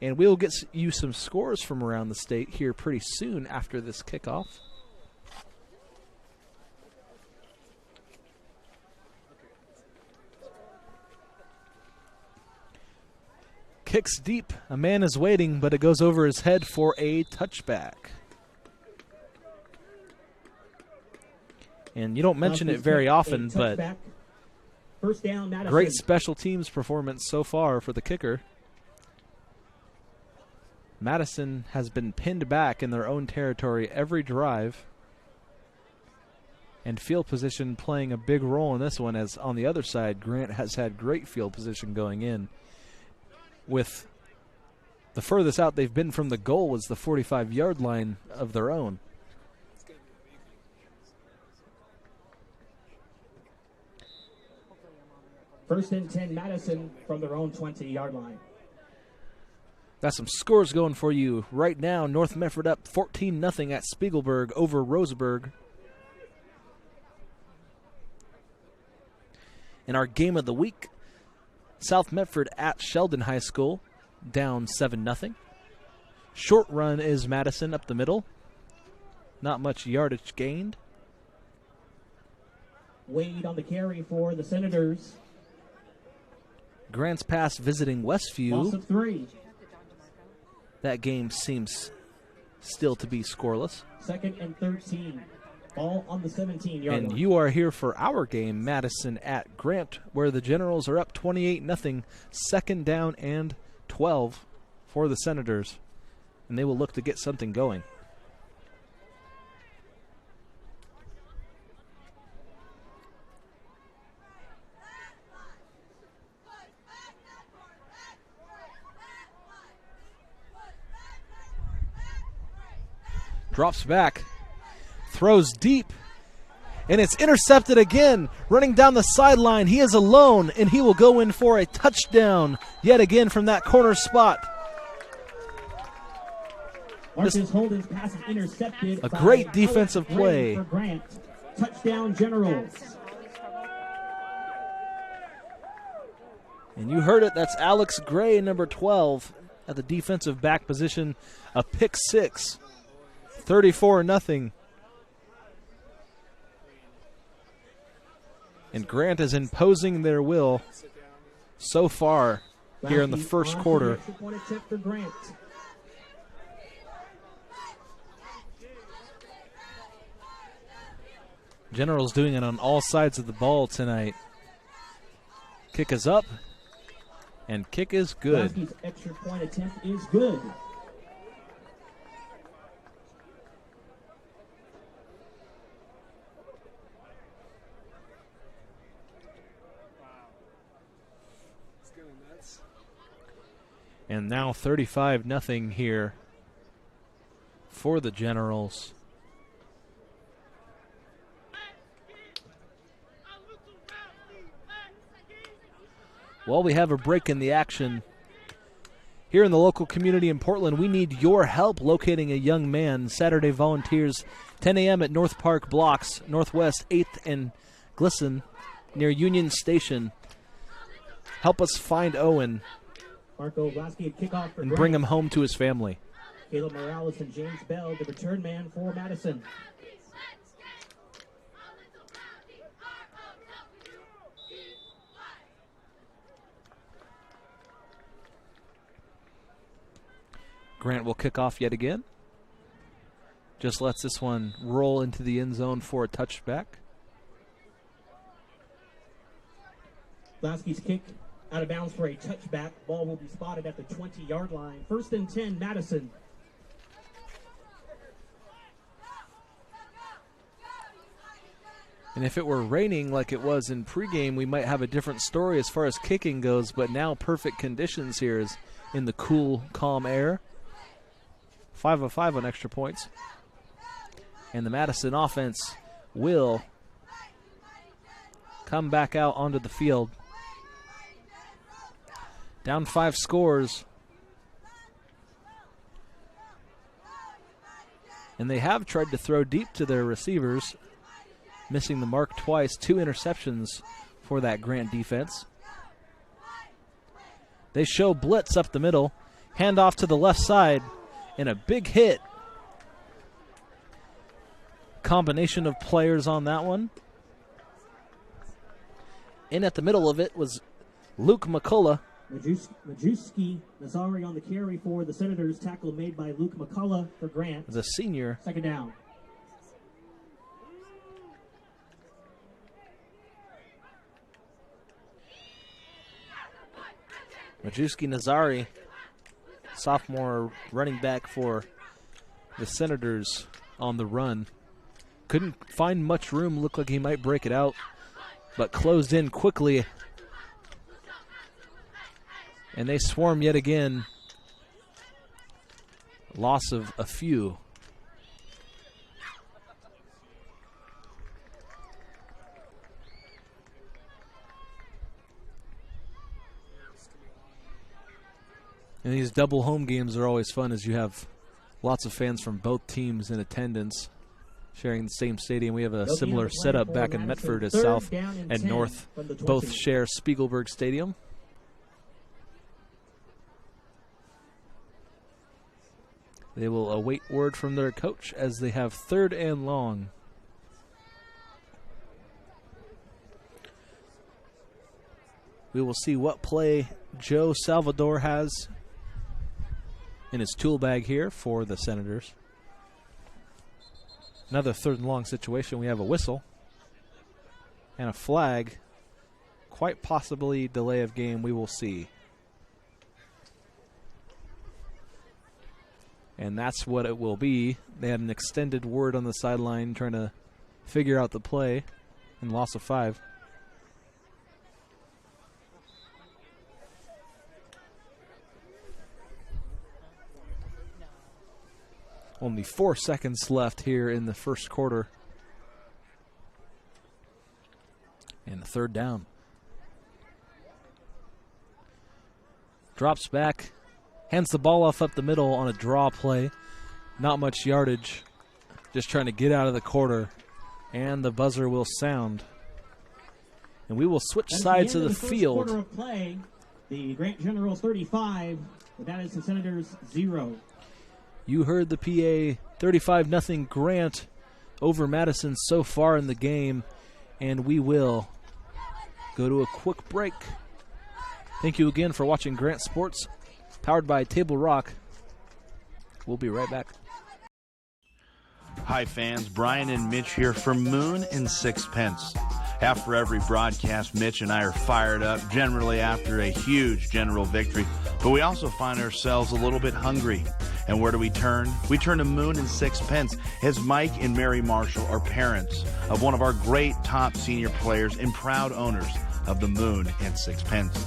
And we'll get you some scores from around the state here pretty soon after this kickoff. Kicks deep. A man is waiting, but it goes over his head for a touchback. And you don't mention it very often, but first down, Madison. Great special teams performance so far for the kicker. Madison has been pinned back in their own territory every drive. And field position playing a big role in this one, as on the other side, Grant has had great field position going in. With the furthest out they've been from the goal was the 45-yard line of their own. First and 10, Madison from their own 20-yard line. Got some scores going for you right now. North Medford up 14-0 at Spiegelberg over Roseburg. In our game of the week, South Medford at Sheldon High School, down 7-0. Short run is Madison up the middle. Not much yardage gained. Wade on the carry for the Senators. Grants Pass visiting Westview. Loss of 3. That game seems still to be scoreless. Second and 13. Ball on the 17-yard line. And you are here for our game, Madison at Grant, where the Generals are up 28-0. Second down and 12 for the Senators. And they will look to get something going. Drops back, throws deep, and it's intercepted again. Running down the sideline, he is alone, and he will go in for a touchdown yet again from that corner spot. Marcus Holden's pass is intercepted. A great defensive Alex Gray play. for Grant. Touchdown, Generals. And you heard it, that's Alex Gray, number 12, at the defensive back position. A pick six. 34-0. And Grant is imposing their will so far here in the first quarter. Generals doing it on all sides of the ball tonight. Kick is up, and kick is good. Lasky's extra point attempt is good. And now 35-0 here for the Generals. Well, we have a break in the action. Here in the local community in Portland, we need your help locating a young man. Saturday Volunteers, 10 a.m. at North Park Blocks, Northwest 8th and Glisson, near Union Station. Help us find Owen Marco Blasky kickoff for and Grant. bring him home to his family. Caleb Morales and James Bell, the return man for Madison. Grant will kick off yet again. Just lets this one roll into the end zone for a touchback. Blasky's kick out of bounds for a touchback. Ball will be spotted at the 20-yard line. 1st and 10, Madison. And if it were raining like it was in pregame, we might have a different story as far as kicking goes, but now perfect conditions here is in the cool, calm air. 5 of 5 on extra points. And the Madison offense will come back out onto the field. Down 5 scores. And they have tried to throw deep to their receivers, missing the mark twice. 2 interceptions for that Grant defense. They show blitz up the middle. Hand off to the left side. And a big hit. Combination of players on that one. In at the middle of it was Luke McCullough. Majewski Nazari on the carry for the Senators. Tackle made by Luke McCullough for Grant. The senior. 2nd down. Majewski Nazari, sophomore running back for the Senators on the run. Couldn't find much room, looked like he might break it out, but closed in quickly. And they swarm yet again. Loss of a few. And these double home games are always fun as you have lots of fans from both teams in attendance sharing the same stadium. We have a similar setup back in Medford as South and North both share Spiegelberg Stadium. They will await word from their coach as they have 3rd and long. We will see what play Joe Salvador has in his tool bag here for the Senators. Another 3rd and long situation. We have a whistle and a flag. Quite possibly delay of game. We will see. And that's what it will be. They had an extended word on the sideline trying to figure out the play, and loss of 5. Only 4 seconds left here in the first quarter. And the 3rd down. Drops back. Hands the ball off up the middle on a draw play. Not much yardage. Just trying to get out of the quarter. And the buzzer will sound. And we will switch sides of the field. Quarter of play, the Grant Generals 35, the Madison Senators 0. You heard the PA, 35-0 Grant over Madison so far in the game, and we will go to a quick break. Thank you again for watching Grant Sports, powered by Table Rock. We'll be right back. Hi fans, Brian and Mitch here for Moon and Sixpence. After every broadcast, Mitch and I are fired up, generally after a huge general victory, but we also find ourselves a little bit hungry. And where do we turn? We turn to Moon and Sixpence, as Mike and Mary Marshall are parents of one of our great top senior players and proud owners of the Moon and Sixpence.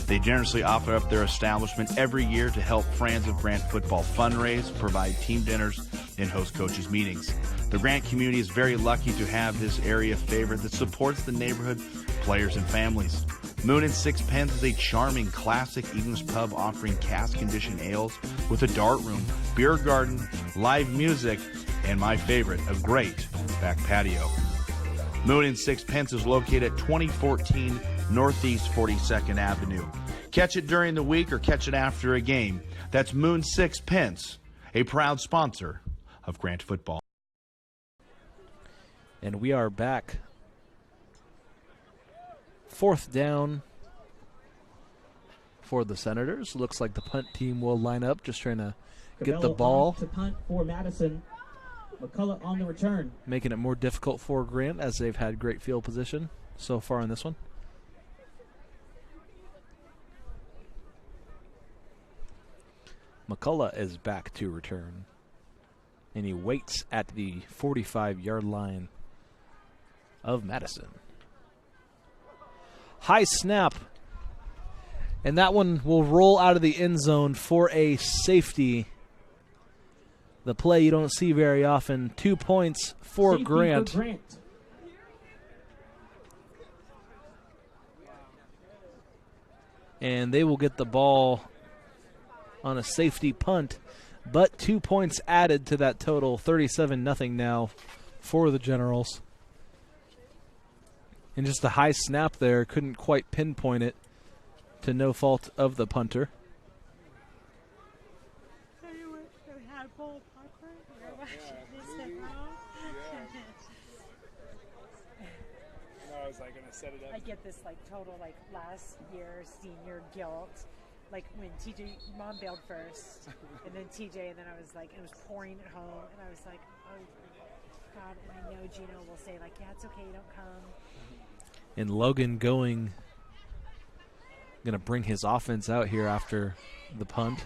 They generously offer up their establishment every year to help Friends of Grant football fundraise, provide team dinners, and host coaches' meetings. The Grant community is very lucky to have this area favorite that supports the neighborhood, players, and families. Moon and Sixpence is a charming, classic English pub offering cask-conditioned ales with a dart room, beer garden, live music, and my favorite, a great back patio. Moon and Sixpence is located at 2014 Northeast 42nd Avenue. Catch it during the week or catch it after a game. That's Moon Sixpence, a proud sponsor of Grant football. And we are back. 4th down for the Senators. Looks like the punt team will line up, just trying to get the ball. To punt for Madison. McCullough on the return. Making it more difficult for Grant as they've had great field position so far in this one. McCullough is back to return. And he waits at the 45-yard line of Madison. High snap. And that one will roll out of the end zone for a safety. The play you don't see very often. 2 points for Safety Grant. for Grant. And they will get the ball on a safety punt. But 2 points added to that total. 37-0 now for the Generals. And just a high snap there. Couldn't quite pinpoint it to no fault of the punter. I was like gonna set it up. I get this like total like last year senior guilt. Like when TJ, mom bailed first, and then TJ, and then I was like, it was pouring at home, and I was like, oh God, and I know Gino will say like, yeah, it's okay, you don't come. And Logan going to bring his offense out here after the punt.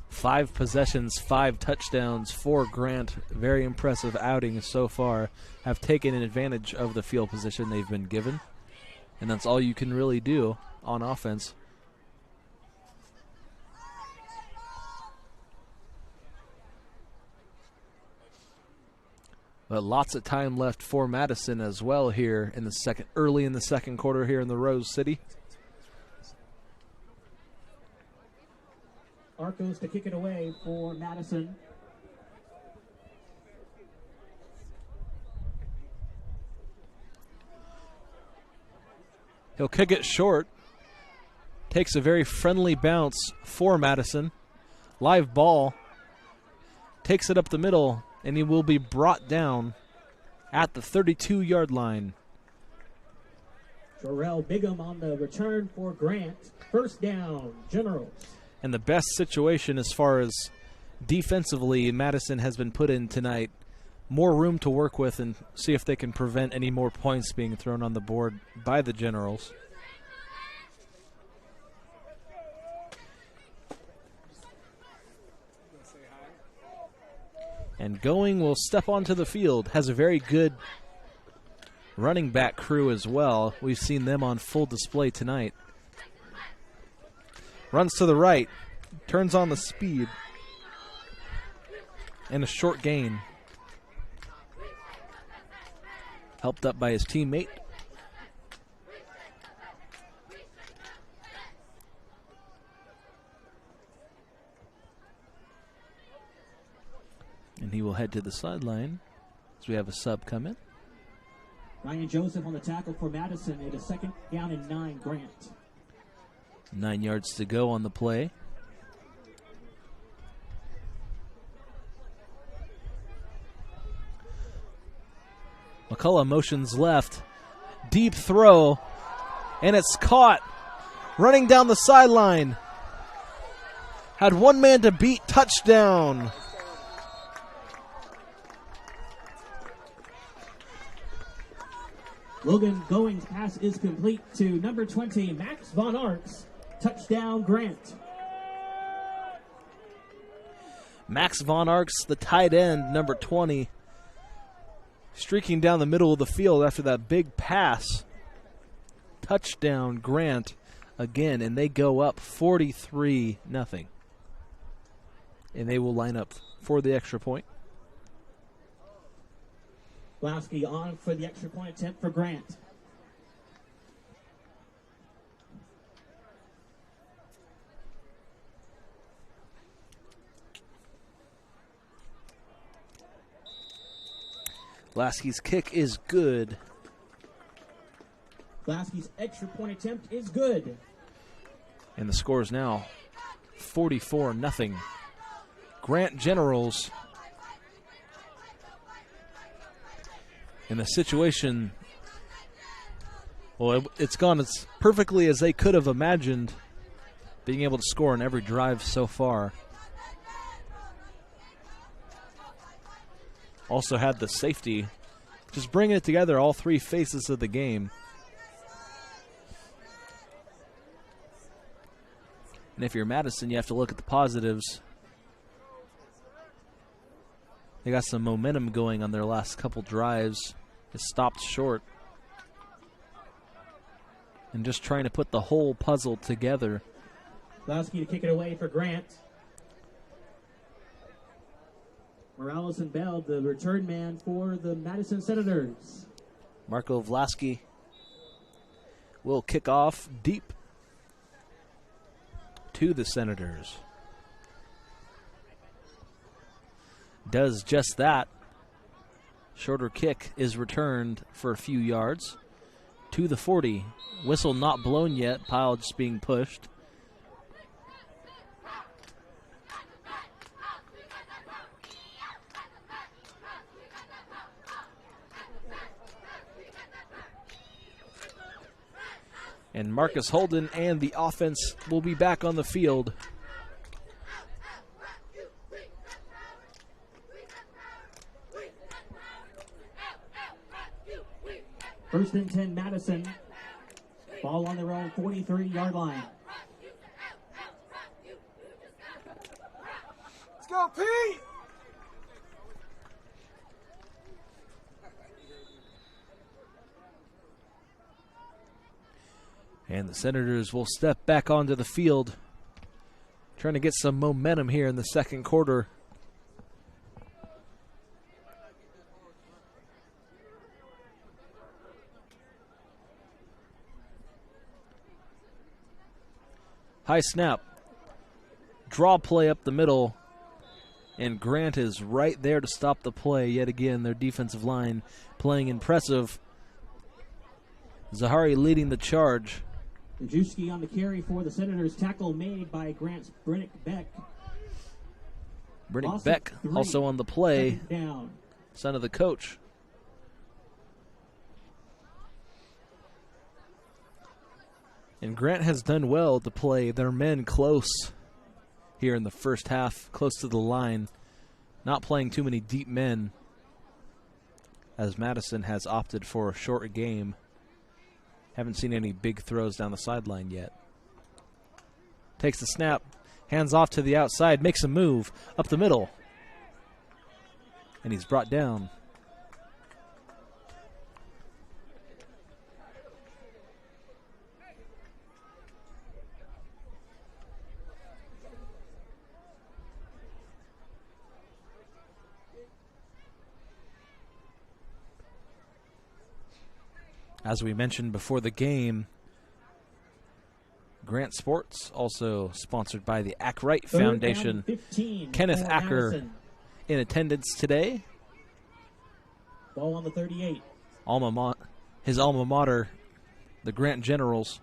5 possessions, 5 touchdowns for Grant. Very impressive outing so far. Have taken advantage of the field position they've been given. And that's all you can really do on offense. But lots of time left for Madison as well here in the early in the second quarter here in the Rose City. Arcos to kick it away for Madison. He'll kick it short. Takes a very friendly bounce for Madison. Live ball. Takes it up the middle, and he will be brought down at the 32-yard line. Jarrell Bigham on the return for Grant. First down, Generals. And the best situation as far as defensively Madison has been put in tonight. More room to work with and see if they can prevent any more points being thrown on the board by the Generals. And going will step onto the field. Has a very good running back crew as well. We've seen them on full display tonight. Runs to the right. Turns on the speed. And a short gain. Helped up by his teammate. And he will head to the sideline as we have a sub come in. Ryan Joseph on the tackle for Madison. It is second down and 9, Grant. 9 yards to go on the play. McCullough motions left. Deep throw. And it's caught. Running down the sideline. Had one man to beat. Touchdown. Logan Going's pass is complete to number 20, Max Von Arx. Touchdown, Grant. Max Von Arx, the tight end, number 20. Streaking down the middle of the field after that big pass. Touchdown, Grant, again, and they go up 43-0. And they will line up for the extra point. Lasky on for the extra point attempt for Grant. Lasky's kick is good. Lasky's extra point attempt is good. And the score is now 44-0. Grant Generals in the situation, well, it's gone as perfectly as they could have imagined, being able to score on every drive so far. Also had the safety, just bringing it together, all three phases of the game. And if you're Madison, you have to look at the positives. They got some momentum going on their last couple drives. It stopped short. And just trying to put the whole puzzle together. Lasky to kick it away for Grant. Morales and Bell, the return man for the Madison Senators. Marco Vlasky will kick off deep to the Senators. Does just that. Shorter kick is returned for a few yards to the 40. Whistle not blown yet. Pile just being pushed. And Marcus Holden and the offense will be back on the field. First and 10, Madison. Ball on their own 43-yard line. Let's go, Pete! And the Senators will step back onto the field, trying to get some momentum here in the second quarter. High snap. Draw play up the middle. And Grant is right there to stop the play. Yet again, their defensive line playing impressive. Zahari leading the charge. Majewski on the carry for the Senators. Tackle made by Grant's Brennick Beck. Brennick Beck also on the play. Down. Son of the coach. And Grant has done well to play their men close here in the first half, close to the line. Not playing too many deep men, as Madison has opted for a short game. Haven't seen any big throws down the sideline yet. Takes the snap, hands off to the outside, makes a move up the middle. And he's brought down. As we mentioned before the game, Grant Sports, also sponsored by the Ackright Foundation. 15, Kenneth Acker Madison. in attendance today. Ball on the 38. His alma mater, the Grant Generals.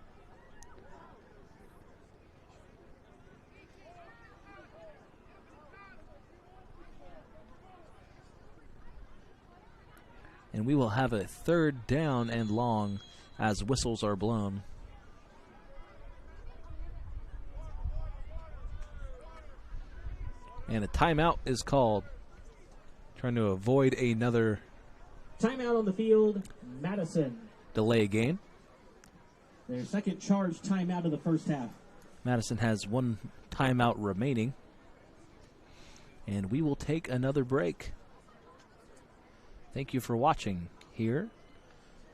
And we will have a third down and long as whistles are blown. And a timeout is called. Trying to avoid another Timeout on the field, Madison. delay game. Their second charge timeout of the first half. Madison has one timeout remaining. And we will take another break. Thank you for watching here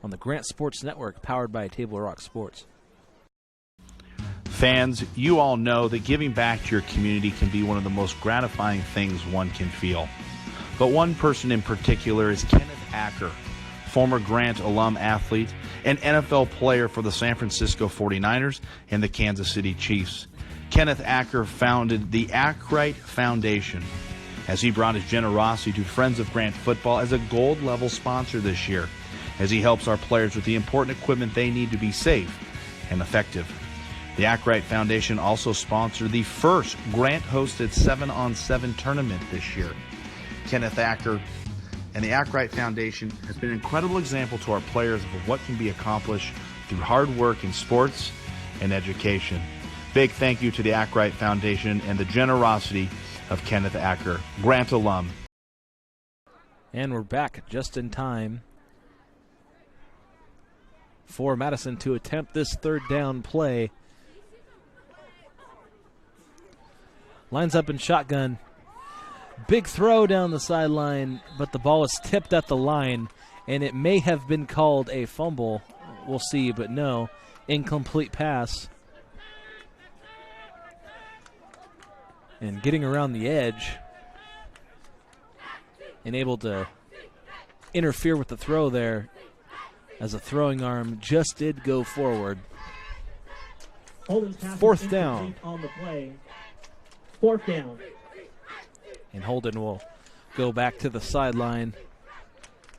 on the Grant Sports Network, powered by Table Rock Sports. Fans, you all know that giving back to your community can be one of the most gratifying things one can feel. But one person in particular is Kenneth Acker, former Grant alum athlete and NFL player for the San Francisco 49ers and the Kansas City Chiefs. Kenneth Acker founded the Ackrite Foundation as he brought his generosity to Friends of Grant Football as a gold-level sponsor this year, as he helps our players with the important equipment they need to be safe and effective. The Ackrite Foundation also sponsored the first Grant-hosted 7-on-7 tournament this year. Kenneth Acker and the Ackrite Foundation has been an incredible example to our players of what can be accomplished through hard work in sports and education. Big thank you to the Ackrite Foundation and the generosity of Kenneth Acker, Grant alum. And we're back just in time for Madison to attempt this third down play. Lines up in shotgun. Big throw down the sideline, but the ball is tipped at the line, and it may have been called a fumble. We'll see, but no. Incomplete pass. And getting around the edge and able to interfere with the throw there, as a throwing arm just did go forward. Fourth down. On the play. Fourth down. And Holden will go back to the sideline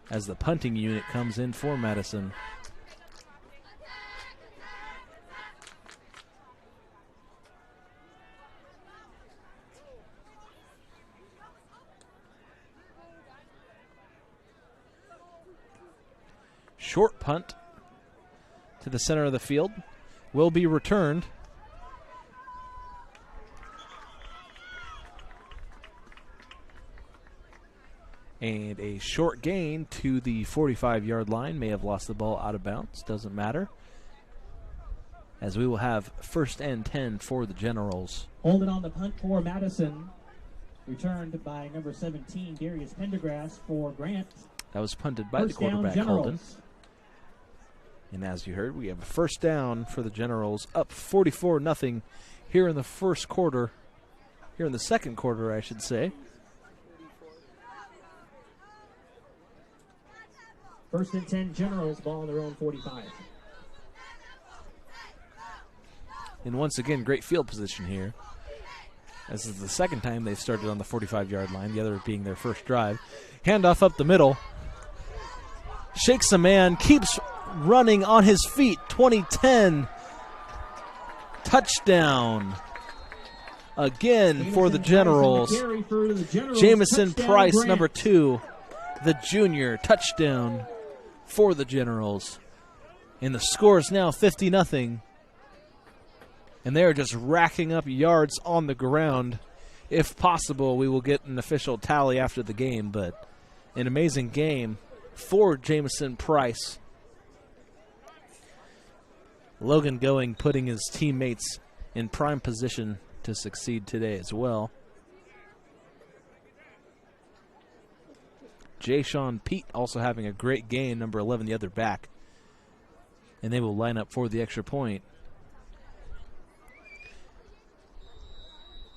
as the punting unit comes in for Madison. Short punt to the center of the field will be returned. And a short gain to the 45-yard line. May have lost the ball out of bounds. Doesn't matter. As we will have 1st and 10 for the Generals. Holding on the punt for Madison. Returned by number 17, Darius Pendergrass for Grant. That was punted by the First down, quarterback, Generals. Holden. And as you heard, we have a first down for the Generals, up 44-0 here in the first quarter. Here in the second quarter, I should say. 1st and 10, Generals, ball on their own 45. And once again, great field position here. This is the second time they've started on the 45-yard line, the other being their first drive. Handoff up the middle. Shakes a man, keeps running on his feet. 2010 touchdown again for the Generals. Jamison Price, number 2, the junior, touchdown for the Generals. And the score is now 50-0. And they are just racking up yards on the ground. If possible, we will get an official tally after the game, but an amazing game for Jamison Price. Logan Going putting his teammates in prime position to succeed today as well. Jay-Sean Pete also having a great game, number 11, the other back. And they will line up for the extra point.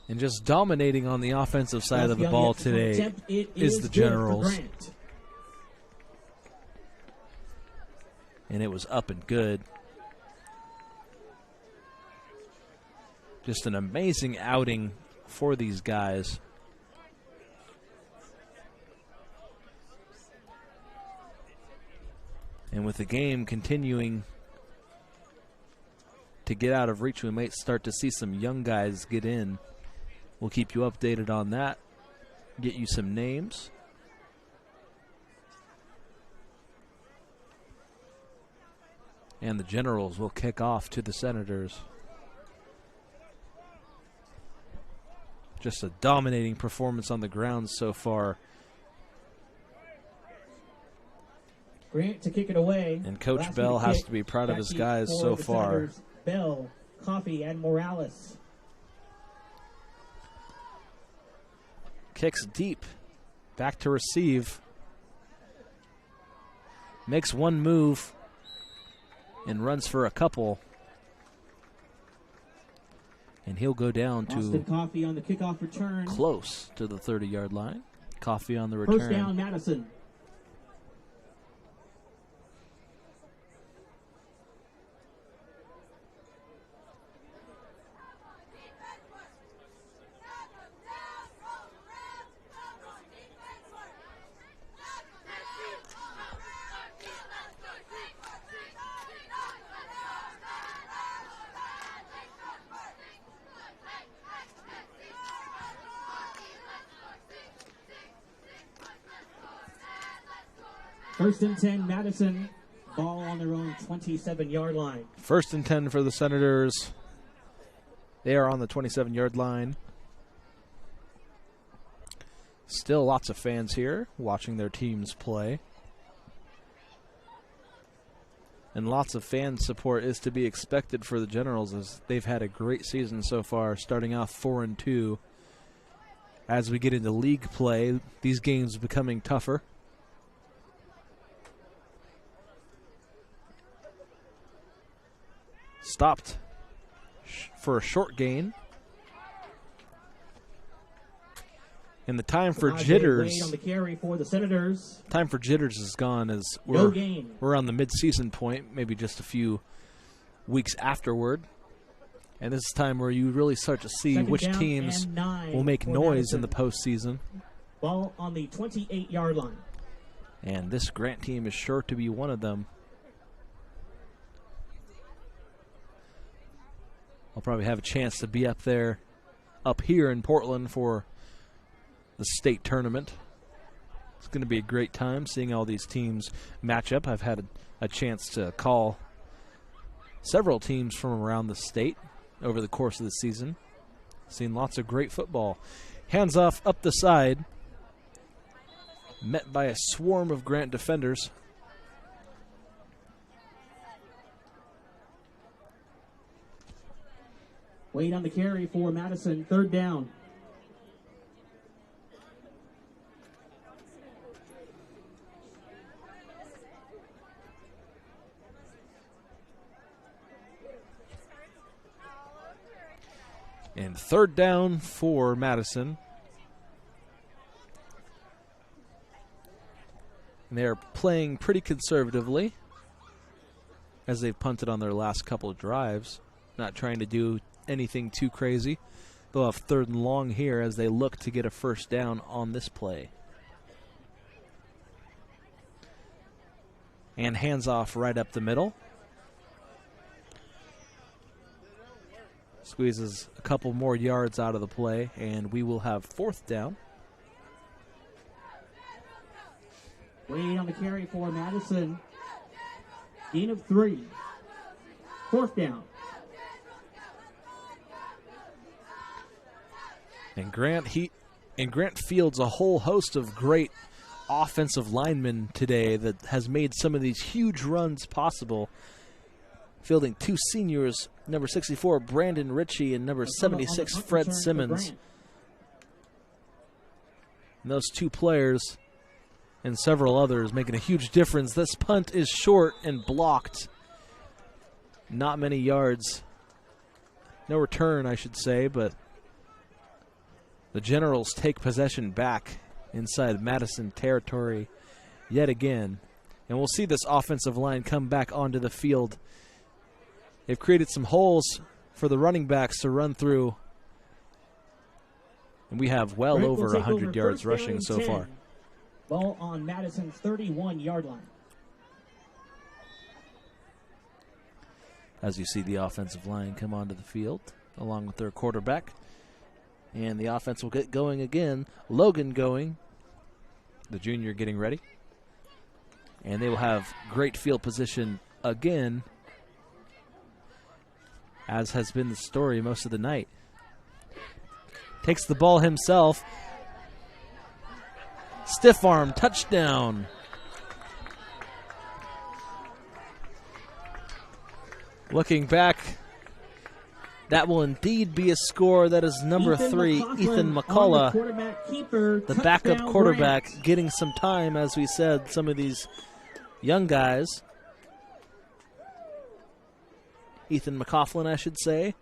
And just dominating on the offensive side of the ball today is the Generals. And it was up and good. Just an amazing outing for these guys. And with the game continuing to get out of reach, we might start to see some young guys get in. We'll keep you updated on that, get you some names. And the Generals will kick off to the Senators. Just a dominating performance on the ground so far. Grant to kick it away. And Coach Bell has to be proud of his guys so far. Bell, Coffee, and Morales. Kicks deep. Back to receive. Makes one move and runs for a couple. And he'll go down Austin to Coffee on the kickoff return. close to the 30-yard line. Coffee on the return. First down, Madison. First and 10, Madison. Ball on their own 27-yard line. First and 10 for the Senators. They are on the 27-yard line. Still lots of fans here watching their teams play. And lots of fan support is to be expected for the Generals, as they've had a great season so far, starting off 4-2. As we get into league play, these games becoming tougher. Stopped for a short gain. And the time for jitters. On the carry for the Senators. Time for jitters is gone, as No gain. we're on the mid-season point, maybe just a few weeks afterward. And this is time where you really start to see Second which down teams and 9 will make for noise in Madison. the postseason. Ball on the 28-yard line. And this Grant team is sure to be one of them. I'll probably have a chance to be up here in Portland for the state tournament. It's going to be a great time seeing all these teams match up. I've had a chance to call several teams from around the state over the course of the season. Seen lots of great football. Hands off up the side. Met by a swarm of Grant defenders. Wade on the carry for Madison. Third down. And third down for Madison. And they're playing pretty conservatively as they've punted on their last couple of drives. Not trying to do anything too crazy. They'll have third and long here as they look to get a first down on this play. And hands off right up the middle. Squeezes a couple more yards out of the play, and we will have fourth down. Wade on the carry for Madison. Gain of 3. Fourth down. And Grant fields a whole host of great offensive linemen today that has made some of these huge runs possible. Fielding two seniors, number 64, Brandon Ritchie, and number 76, Fred Simmons. And those two players and several others making a huge difference. This punt is short and blocked. Not many yards. No return, I should say, but the Generals take possession back inside Madison territory yet again. And we'll see this offensive line come back onto the field. They've created some holes for the running backs to run through. And we have well over 100 yards rushing so far. Ball on Madison's 31-yard line. As you see the offensive line come onto the field along with their quarterback. And the offense will get going again. Logan going. The junior getting ready. And they will have great field position again, as has been the story most of the night. Takes the ball himself. Stiff arm, touchdown. Looking back, that will indeed be a score. That is number 3, Ethan McCullough, the backup quarterback, getting some time. As we said, some of these young guys. Ethan McCaughlin, I should say.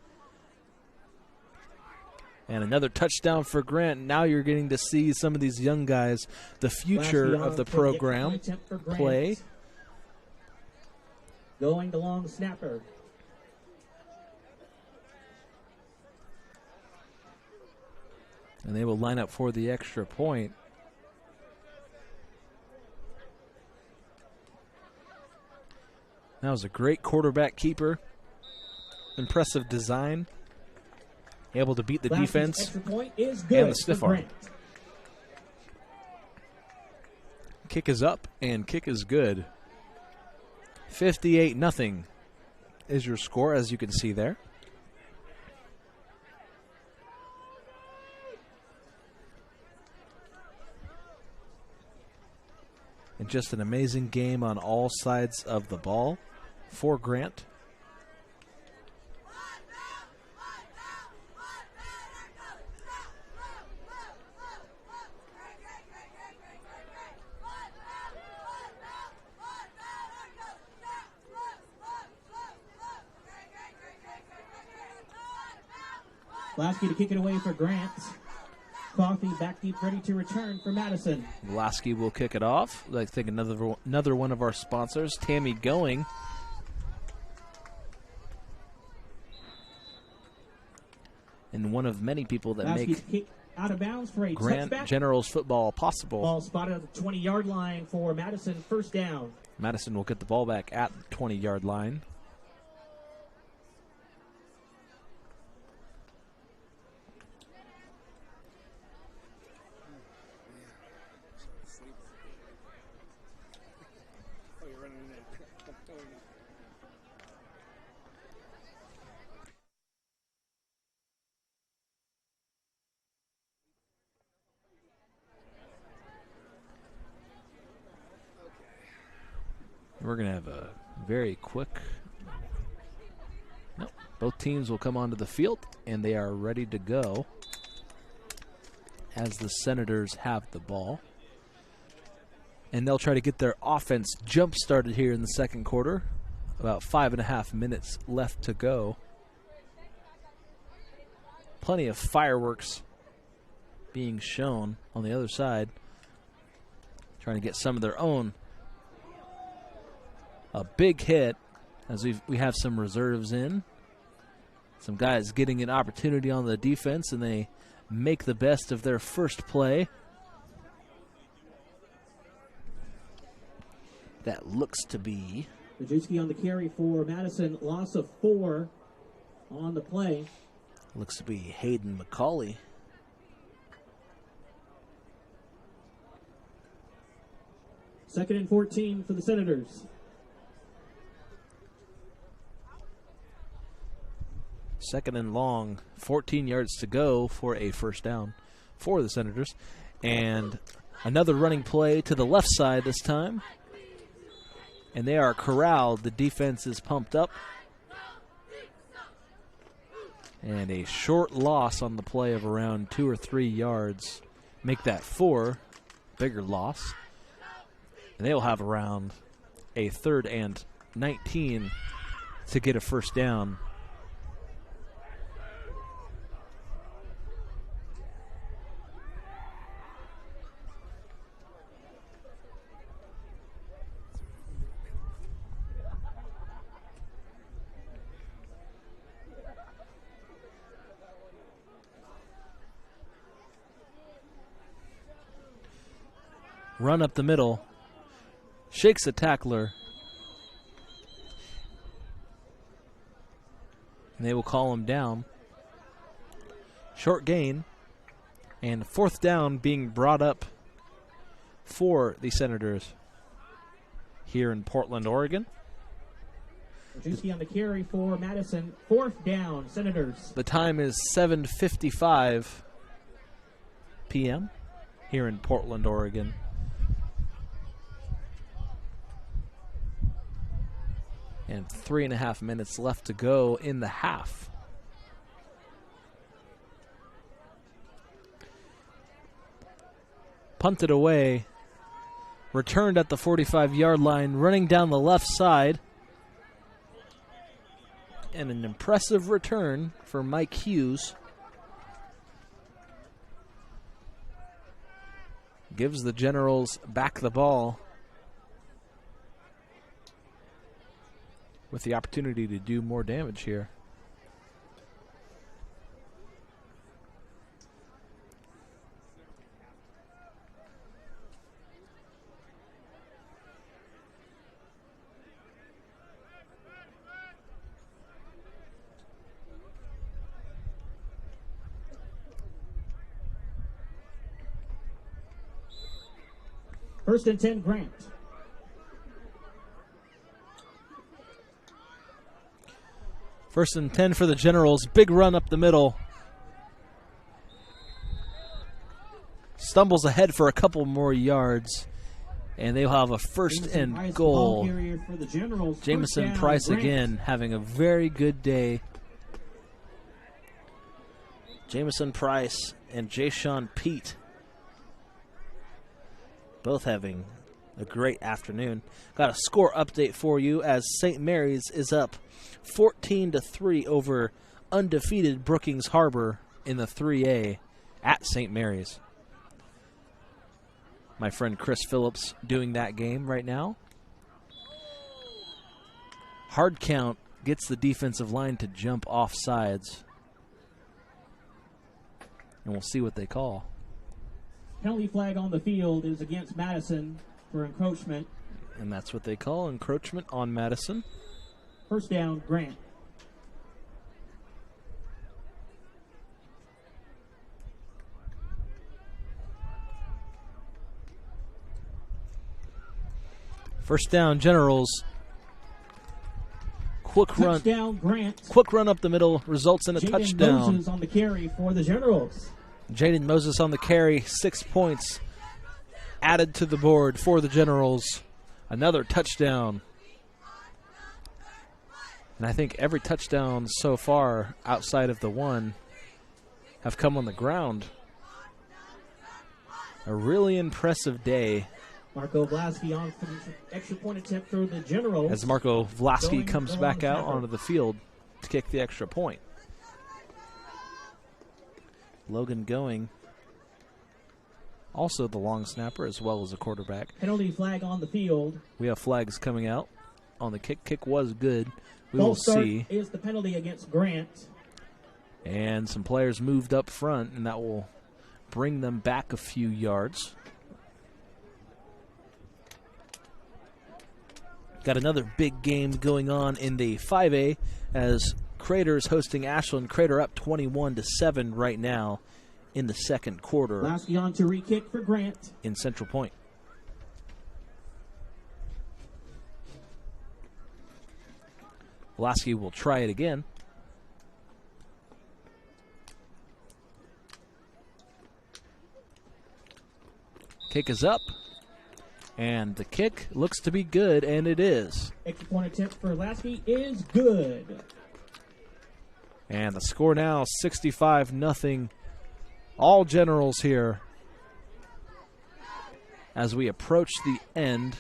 And another touchdown for Grant. Now you're getting to see some of these young guys, the future of the program, play. Going to long snapper. And they will line up for the extra point. That was a great quarterback keeper. Impressive design. Able to beat the defense and the stiff arm. Kick is up and kick is good. 58-0 is your score, as you can see there. And just an amazing game on all sides of the ball for Grant. Lasky to kick it away for Grant. Coffee back deep, ready to return for Madison. Lasky will kick it off. I think another one of our sponsors, Tammy Going. And one of many people that Lasky's make kick out of bounds for a Grant touchback. Generals football possible. Ball spotted at the 20-yard line for Madison, first down. Madison will get the ball back at the 20-yard line. We're going to have a very quick... Nope. Both teams will come onto the field, and they are ready to go as the Senators have the ball. And they'll try to get their offense jump-started here in the second quarter. About 5.5 minutes left to go. Plenty of fireworks being shown on the other side. Trying to get some of their own. A big hit, as we have some reserves in. Some guys getting an opportunity on the defense, and they make the best of their first play. That looks to be... Majewski on the carry for Madison. Loss of 4 on the play. Looks to be Hayden McCauley. Second and 14 for the Senators. Second and long, 14 yards to go for a first down for the Senators. And another running play to the left side this time. And they are corralled. The defense is pumped up. And a short loss on the play of around 2 or 3 yards. Make that 4. Bigger loss. And they will have around a 3rd and 19 to get a first down. Run up the middle. Shakes a tackler. And they will call him down. Short gain. And 4th down being brought up for the Senators here in Portland, Oregon. Majewski on the carry for Madison. 4th down, Senators. The time is 7:55 p.m. here in Portland, Oregon. And 3.5 minutes left to go in the half. Punted away returned at the 45-yard line, running down the left side. And an impressive return for Mike Hughes. Gives the Generals back the ball with the opportunity to do more damage here. First and 10, Grant. First and 10 for the Generals. Big run up the middle. Stumbles ahead for a couple more yards. And they'll have a first and goal. Jamison Price again having a very good day. Jamison Price and Jayshawn Pete both having a great afternoon. Got a score update for you as St. Mary's is up 14-3 over undefeated Brookings Harbor in the 3A at St. Mary's. My friend Chris Phillips doing that game right now. Hard count gets the defensive line to jump off sides. And we'll see what they call. Penalty flag on the field is against Madison for encroachment. And that's what they call encroachment on Madison. First down, Grant. First down, Generals. Quick run. Touchdown, Grant. Quick run up the middle results in a touchdown. Moses on the carry for the Generals. Jaden Moses on the carry, 6 points added to the board for the Generals. Another touchdown. And I think every touchdown so far outside of the one have come on the ground. A really impressive day. Marco Vlasky on for the extra point attempt for the Generals. As Marco Vlasky comes back out onto the field to kick the extra point. Logan Going, also the long snapper as well as a quarterback. Penalty flag on the field. We have flags coming out on the kick. Kick was good. We False will start see. Is the penalty against Grant. And some players moved up front, and that will bring them back a few yards. Got another big game going on in the 5A as Crater's hosting Ashland. Crater up 21-7 right now in the second quarter. Lasky on to re-kick for Grant. In Central Point. Lasky will try it again. Kick is up. And the kick looks to be good, and it is. Extra point attempt for Lasky is good. And the score now 65-0. All Generals here as we approach the end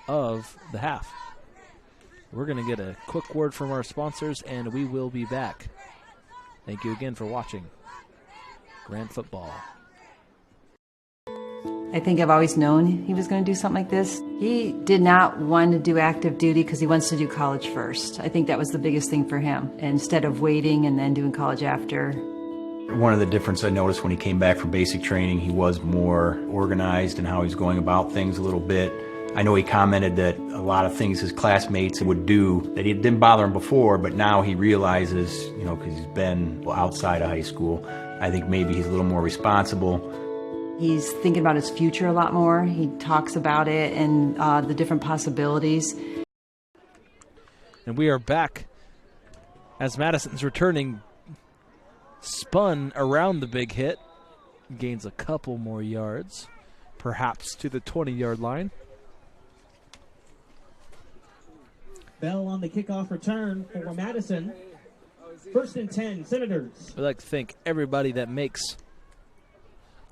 of the half. We're going to get a quick word from our sponsors, and we will be back. Thank you again for watching Grant Football. I think I've always known he was going to do something like this. He did not want to do active duty because he wants to do college first. I think that was the biggest thing for him, instead of waiting and then doing college after. One of the differences I noticed when he came back from basic training, he was more organized in how he's going about things a little bit. I know he commented that a lot of things his classmates would do that it didn't bother him before, but now he realizes, you know, because he's been outside of high school, I think maybe he's a little more responsible. He's thinking about his future a lot more. He talks about it and the different possibilities. And we are back as Madison's returning, spun around the big hit, gains a couple more yards, perhaps to the 20-yard line. Bell on the kickoff return for Madison. First and 10, Senators. We'd like to thank everybody that makes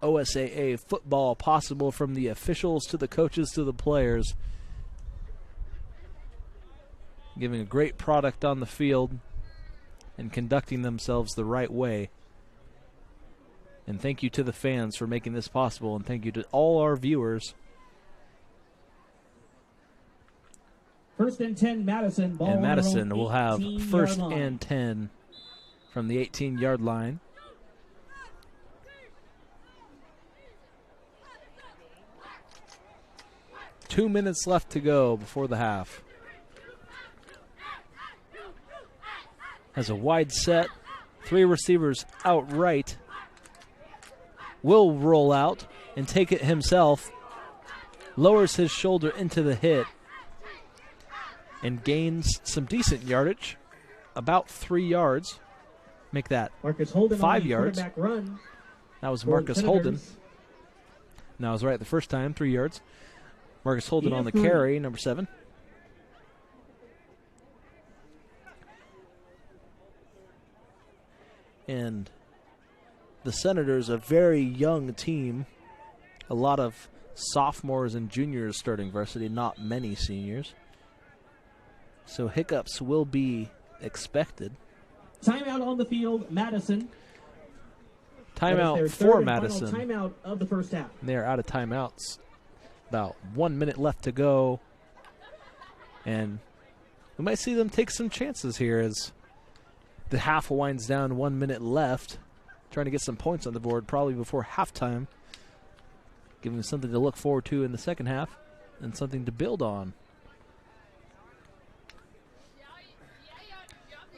OSAA football possible, from the officials to the coaches to the players. Giving a great product on the field and conducting themselves the right way. And thank you to the fans for making this possible, and thank you to all our viewers. First and 10, Madison. Ball And Madison will have 18-yard first line. and 10 from the 18-yard line. Two minutes left to go before the half. Has a wide set, three receivers out right. Will roll out and take it himself. Lowers his shoulder into the hit and gains some decent yardage, about 3 yards. Make that Marcus Holden 5 on the yards. quarterback run. That was for Marcus the Holden. Senators. Now I was right the first time, 3 yards. Marcus Holden on the Beautiful. carry, number 7. And the Senators, a very young team. A lot of sophomores and juniors starting varsity, not many seniors. So hiccups will be expected. Timeout on the field, Madison. That is Timeout their for third and final Madison. Timeout of the first half. They're out of timeouts. About 1 minute left to go. And we might see them take some chances here as the half winds down, 1 minute left. Trying to get some points on the board probably before halftime. Giving them something to look forward to in the second half and something to build on.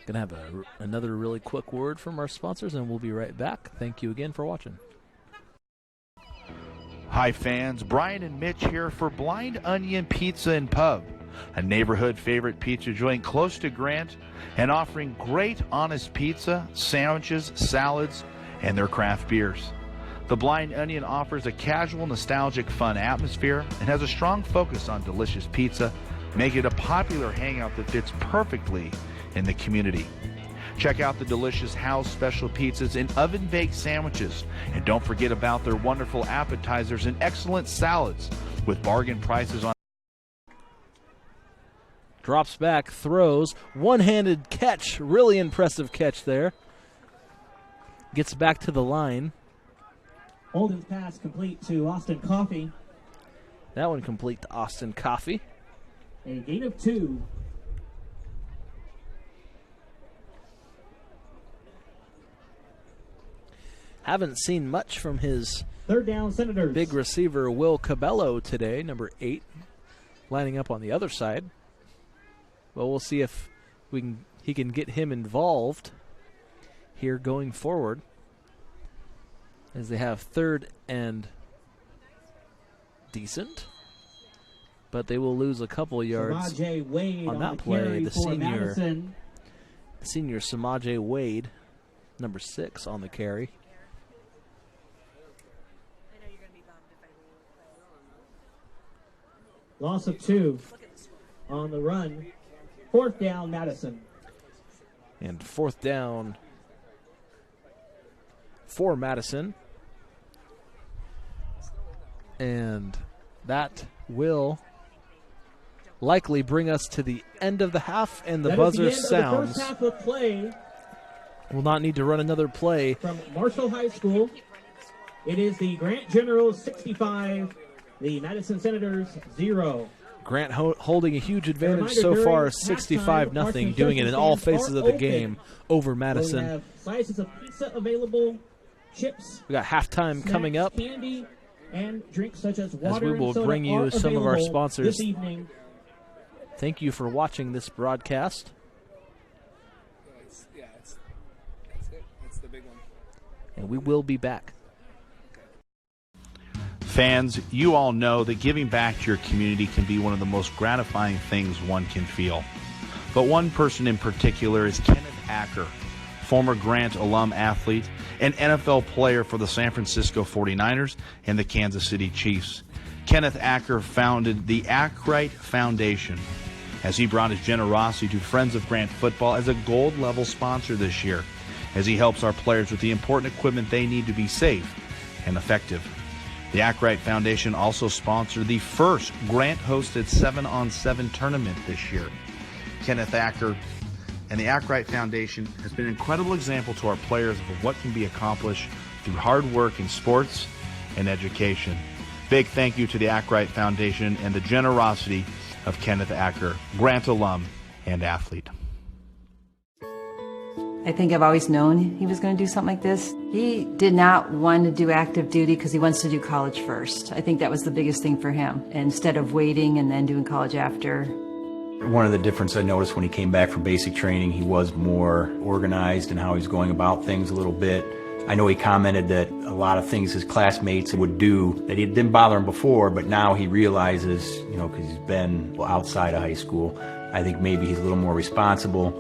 Going to have another really quick word from our sponsors, and we'll be right back. Thank you again for watching. Hi fans, Brian and Mitch here for Blind Onion Pizza and Pub, a neighborhood favorite pizza joint close to Grant and offering great honest pizza, sandwiches, salads, and their craft beers. The Blind Onion offers a casual, nostalgic, fun atmosphere and has a strong focus on delicious pizza, making it a popular hangout that fits perfectly in the community. Check out the delicious house special pizzas and oven-baked sandwiches. And don't forget about their wonderful appetizers and excellent salads with bargain prices on. Drops back, throws, one-handed catch, really impressive catch there. Gets back to the line. Holden's pass complete to Austin Coffey. That one complete to Austin Coffey. A gain of 2. Haven't seen much from his Third down, Senators. big receiver, Will Cabello, today, number 8, lining up on the other side. Well, we'll see if he can get him involved here going forward, as they have third and decent, but they will lose a couple yards Samaje Wade on that the play. carry The for Madison. senior Samaje Wade, number 6, on the carry. Loss of 2 on the run. Fourth down, Madison. And fourth down for Madison. And that will likely bring us to the end of the half, and the That buzzer is the end of the sounds. first half of play We'll not need to run another play. from Marshall High School. It is the Grant Generals 65, the Madison Senators 0. Grant holding a huge advantage reminder, so far, during 65-0, halftime, doing it in all concession phases stands of the are game open. over We Madison. have slices of pizza available, chips, We got halftime snacks, coming up, candy, and drinks such as as water we will and soda bring you are some of our available sponsors. this evening. Thank you for watching this broadcast, That's it. That's the big one. and we will be back. Fans, you all know that giving back to your community can be one of the most gratifying things one can feel. But one person in particular is Kenneth Acker, former Grant alum athlete and NFL player for the San Francisco 49ers and the Kansas City Chiefs. Kenneth Acker founded the Ackrite Foundation, as he brought his generosity to Friends of Grant Football as a gold-level sponsor this year, as he helps our players with the important equipment they need to be safe and effective. The Ackright Foundation also sponsored the first Grant-hosted 7-on-7 tournament this year. Kenneth Acker and the Ackright Foundation has been an incredible example to our players of what can be accomplished through hard work in sports and education. Big thank you to the Ackright Foundation and the generosity of Kenneth Acker, Grant alum and athlete. I think I've always known he was going to do something like this. He did not want to do active duty because he wants to do college first. I think that was the biggest thing for him, instead of waiting and then doing college after. One of the differences I noticed when he came back from basic training, he was more organized in how he was going about things a little bit. I know he commented that a lot of things his classmates would do that it didn't bother him before, but now he realizes, because he's been outside of high school, I think maybe he's a little more responsible.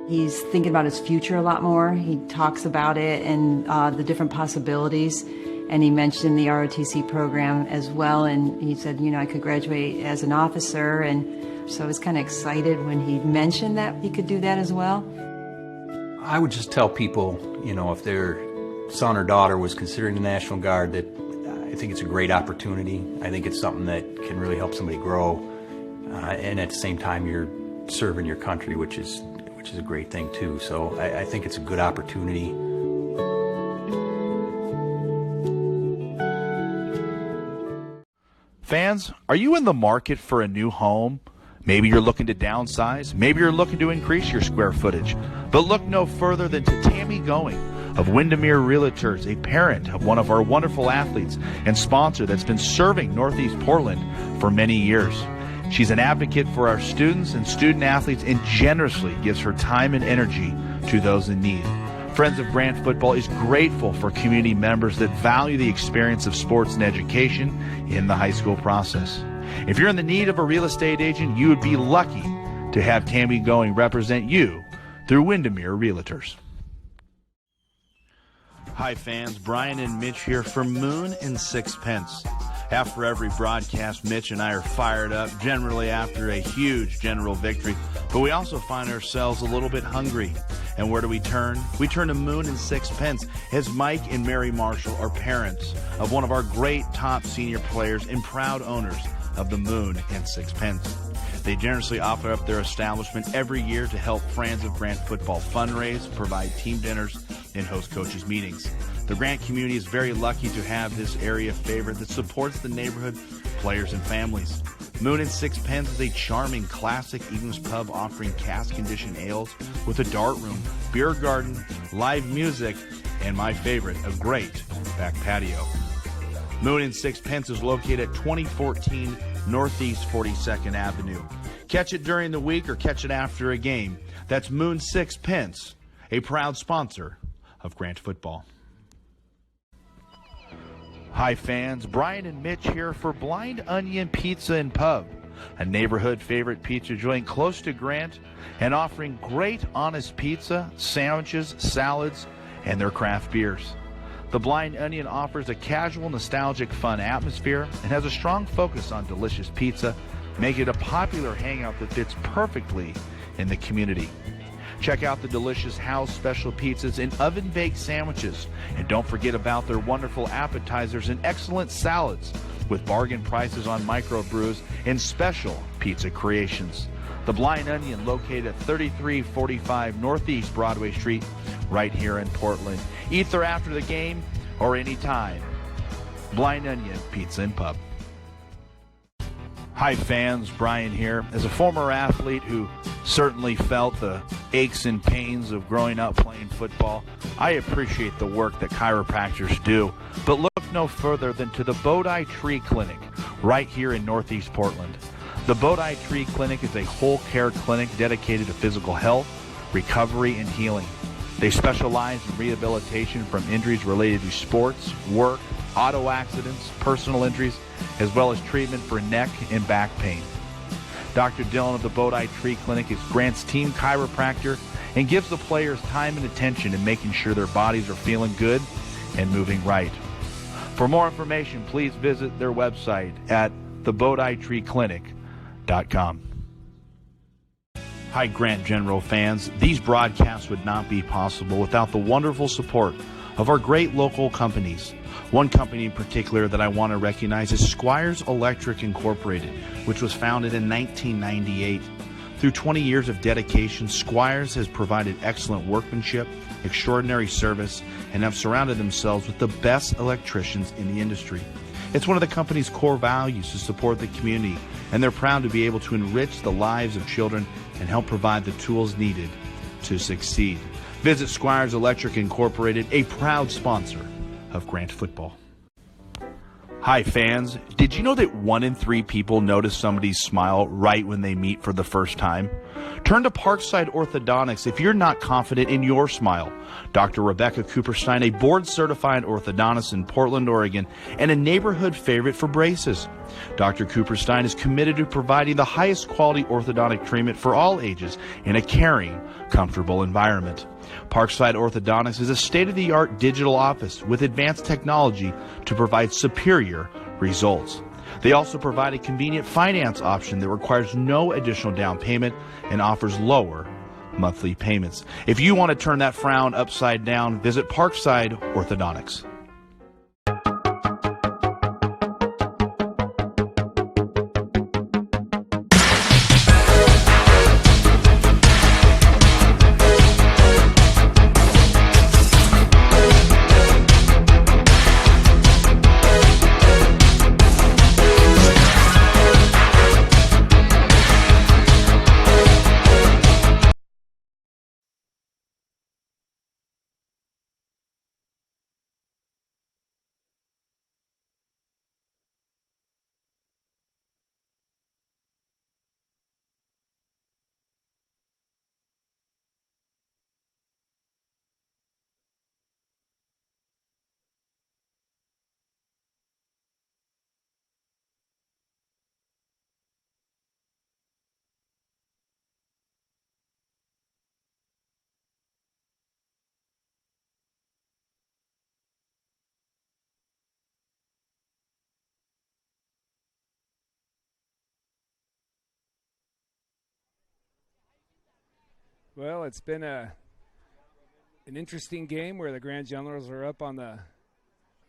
He's thinking about his future a lot more. He talks about it and the different possibilities. And he mentioned the ROTC program as well. And he said, I could graduate as an officer. And so I was kind of excited when he mentioned that he could do that as well. I would just tell people, if their son or daughter was considering the National Guard, that I think it's a great opportunity. I think it's something that can really help somebody grow. And at the same time, you're serving your country, which is a great thing too. So I think it's a good opportunity. Fans, are you in the market for a new home? Maybe you're looking to downsize. Maybe you're looking to increase your square footage. But look no further than to Tammy Going of Windermere Realtors, a parent of one of our wonderful athletes and sponsor that's been serving Northeast Portland for many years. She's an advocate for our students and student athletes and generously gives her time and energy to those in need. Friends of Grant Football is grateful for community members that value the experience of sports and education in the high school process. If you're in the need of a real estate agent, you would be lucky to have Tammy Going represent you through Windermere Realtors. Hi fans, Brian and Mitch here for Moon and Sixpence. After every broadcast, Mitch and I are fired up, generally after a huge general victory, but we also find ourselves a little bit hungry. And where do we turn? We turn to Moon and Sixpence, as Mike and Mary Marshall are parents of one of our great top senior players and proud owners of the Moon and Sixpence. They generously offer up their establishment every year to help Friends of Grant Football fundraise, provide team dinners, and host coaches' meetings. The Grant community is very lucky to have this area favorite that supports the neighborhood, players, and families. Moon and Sixpence is a charming, classic English pub offering cask-conditioned ales with a dart room, beer garden, live music, and my favorite, a great back patio. Moon and Sixpence is located at 2014 Northeast 42nd Avenue. Catch it during the week or catch it after a game. That's Moon Sixpence, a proud sponsor of Grant Football. Hi fans, Brian and Mitch here for Blind Onion Pizza and Pub, a neighborhood favorite pizza joint close to Grant and offering great honest pizza, sandwiches, salads, and their craft beers. The Blind Onion offers a casual, nostalgic, fun atmosphere and has a strong focus on delicious pizza, making it a popular hangout that fits perfectly in the community. Check out the delicious house special pizzas and oven-baked sandwiches. And don't forget about their wonderful appetizers and excellent salads with bargain prices on microbrews and special pizza creations. The Blind Onion, located at 3345 Northeast Broadway Street, right here in Portland. Either after the game or anytime. Blind Onion Pizza and Pub. Hi fans, Brian here. As a former athlete who certainly felt the aches and pains of growing up playing football, I appreciate the work that chiropractors do. But look no further than to the Bodhi Tree Clinic right here in Northeast Portland. The Bodhi Tree Clinic is a whole care clinic dedicated to physical health, recovery, and healing. They specialize in rehabilitation from injuries related to sports, work, auto accidents, personal injuries, as well as treatment for neck and back pain. Dr. Dillon of the Bodhi Tree Clinic is Grant's team chiropractor and gives the players time and attention in making sure their bodies are feeling good and moving right. For more information, please visit their website at thebodhitreeclinic.com. Hi, Grant General fans. These broadcasts would not be possible without the wonderful support of our great local companies. One company in particular that I want to recognize is Squires Electric Incorporated, which was founded in 1998. Through 20 years of dedication, Squires has provided excellent workmanship, extraordinary service, and have surrounded themselves with the best electricians in the industry. It's one of the company's core values to support the community, and they're proud to be able to enrich the lives of children and help provide the tools needed to succeed. Visit Squires Electric Incorporated, a proud sponsor of Grant football. Hi fans, did you know that 1 in 3 people notice somebody's smile right when they meet for the first time? Turn to Parkside Orthodontics if you're not confident in your smile. Dr. Rebecca Cooperstein, a board-certified orthodontist in Portland, Oregon, and a neighborhood favorite for braces. Dr. Cooperstein is committed to providing the highest quality orthodontic treatment for all ages in a caring, comfortable environment. Parkside Orthodontics is a state-of-the-art digital office with advanced technology to provide superior results. They also provide a convenient finance option that requires no additional down payment and offers lower monthly payments. If you want to turn that frown upside down, visit Parkside Orthodontics. Well, it's been an interesting game where the Grand Generals are up on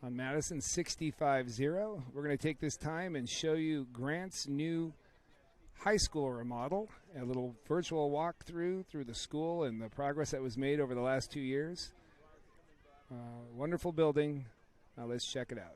Madison 65-0. We're going to take this time and show you Grant's new high school remodel, a little virtual walkthrough through the school and the progress that was made over the last 2 years. Wonderful building. Now let's check it out.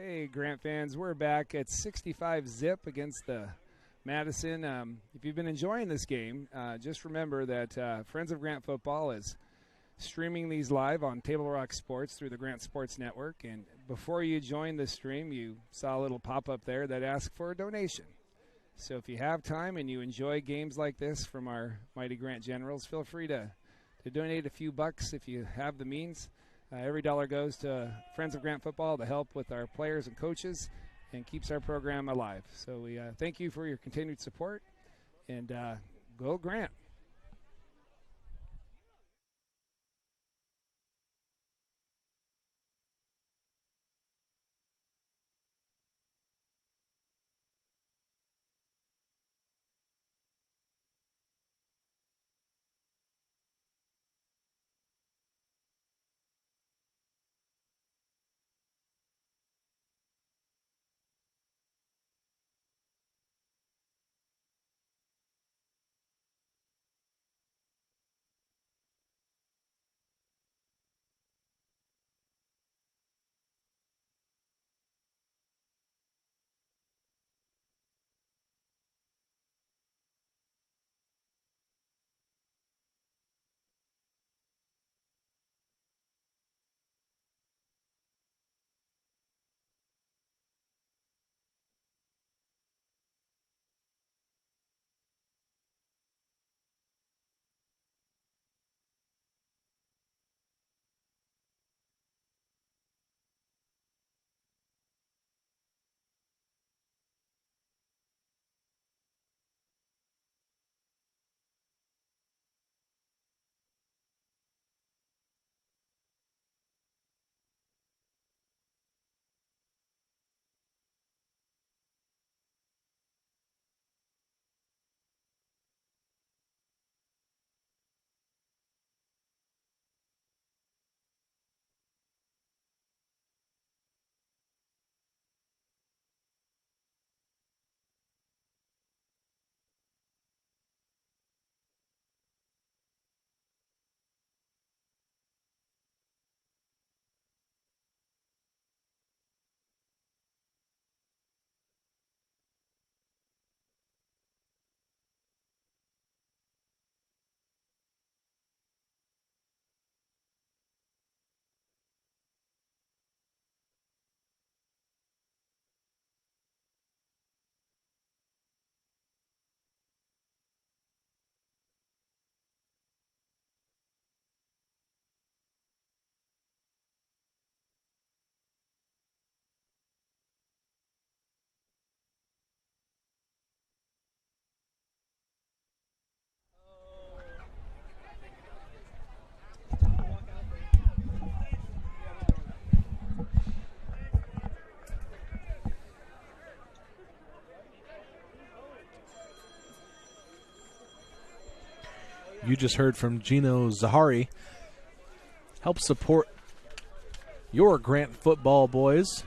Hey, Grant fans, we're back at 65-zip against the Madison. If you've been enjoying this game, just remember that Friends of Grant Football is streaming these live on Table Rock Sports through the Grant Sports Network. And before you joined the stream, you saw a little pop-up there that asked for a donation. So if you have time and you enjoy games like this from our mighty Grant Generals, feel free to donate a few bucks if you have the means. Every dollar goes to Friends of Grant Football to help with our players and coaches and keeps our program alive. So we thank you for your continued support, and go Grant. You just heard from Gino Zahari. Help support your Grant football boys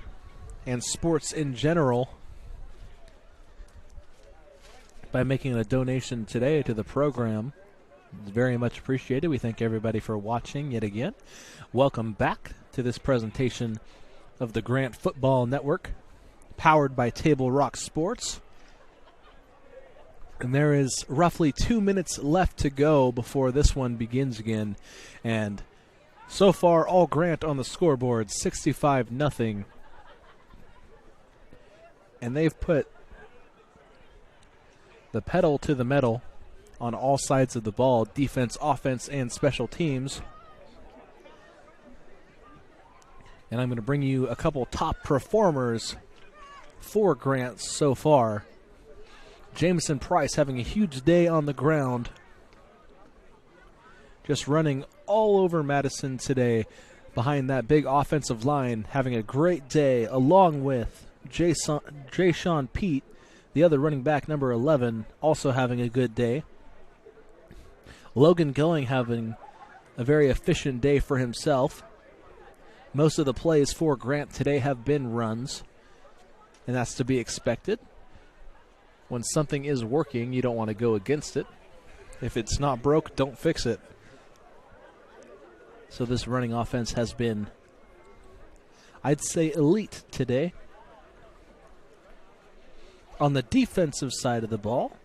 and sports in general by making a donation today to the program. It's very much appreciated. We thank everybody for watching yet again. Welcome back to this presentation of the Grant Football Network, powered by Table Rock Sports. And there is roughly 2 minutes left to go before this one begins again. And so far, all Grant on the scoreboard, 65-0. And they've put the pedal to the metal on all sides of the ball, defense, offense, and special teams. And I'm going to bring you a couple top performers for Grant so far. Jameson Price having a huge day on the ground, just running all over Madison today behind that big offensive line, having a great day, along with Jay-Sean Pete, the other running back, number 11, also having a good day. Logan Going having a very efficient day for himself. Most of the plays for Grant today have been runs, and that's to be expected. When something is working, you don't want to go against it. If it's not broke, don't fix it. So this running offense has been, I'd say, elite today. On the defensive side of the ball,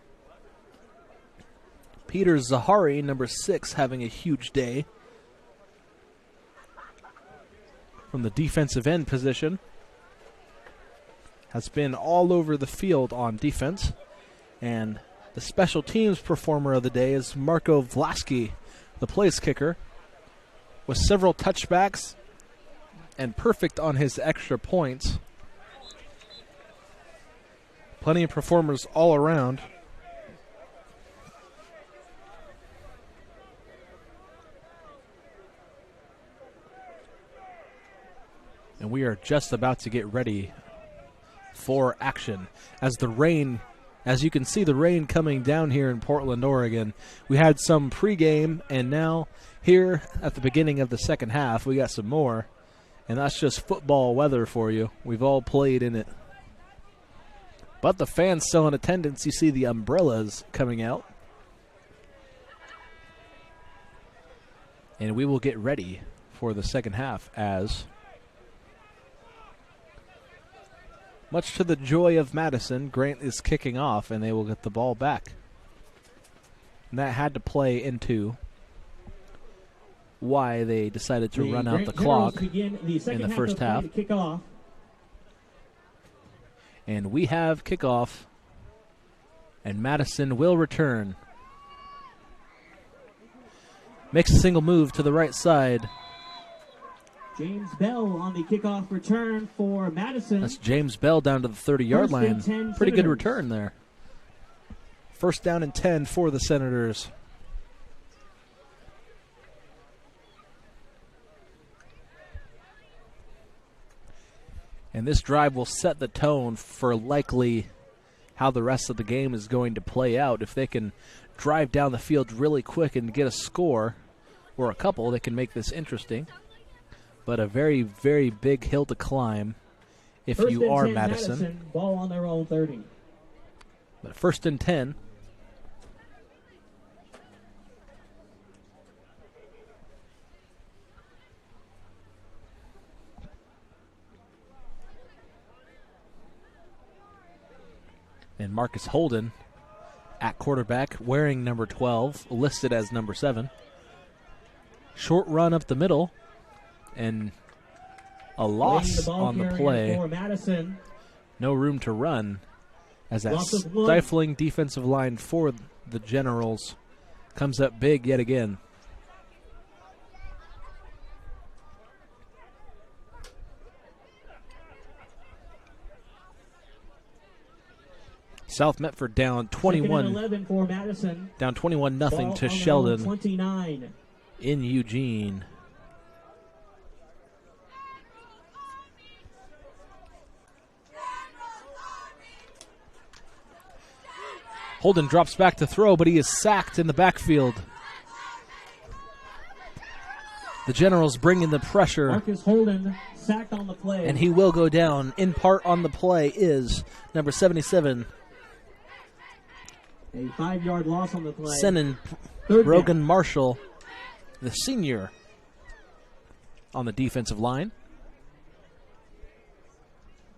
Peter Zahari, number 6, having a huge day from the defensive end position. Has been all over the field on defense. And the special teams performer of the day is Marco Vlasky, the place kicker, with several touchbacks and perfect on his extra points. Plenty of performers all around. And we are just about to get ready for action. As you can see the rain coming down here in Portland, Oregon. We had some pregame, and now here at the beginning of the second half, we got some more. And that's just football weather for you. We've all played in it. But the fans still in attendance. You see the umbrellas coming out. And we will get ready for the second half as, much to the joy of Madison, Grant is kicking off and they will get the ball back. And that had to play into why they decided to run out the clock in the first half. And we have kickoff, and Madison will return. Makes a single move to the right side. James Bell on the kickoff return for Madison. That's James Bell down to the 30-yard line. Pretty good return there. First down and 10 for the Senators. And this drive will set the tone for likely how the rest of the game is going to play out. If they can drive down the field really quick and get a score, or a couple, they can make this interesting. But a very, very big hill to climb if you are Madison. Ball on their own 30. But first and 10. And Marcus Holden at quarterback, wearing number 12, listed as number 7. Short run up the middle, and a loss on the play. No room to run, as that stifling defensive line for the Generals comes up big yet again. South Medford down 21. For Madison. Down 21-0 to Sheldon 29 in Eugene. Holden drops back to throw, but he is sacked in the backfield. The Generals bring in the pressure. Marcus Holden sacked on the play. And he will go down. In part on the play is number 77, A 5-yard loss on the play. Sending Third Brogan down. Marshall, the senior, on the defensive line.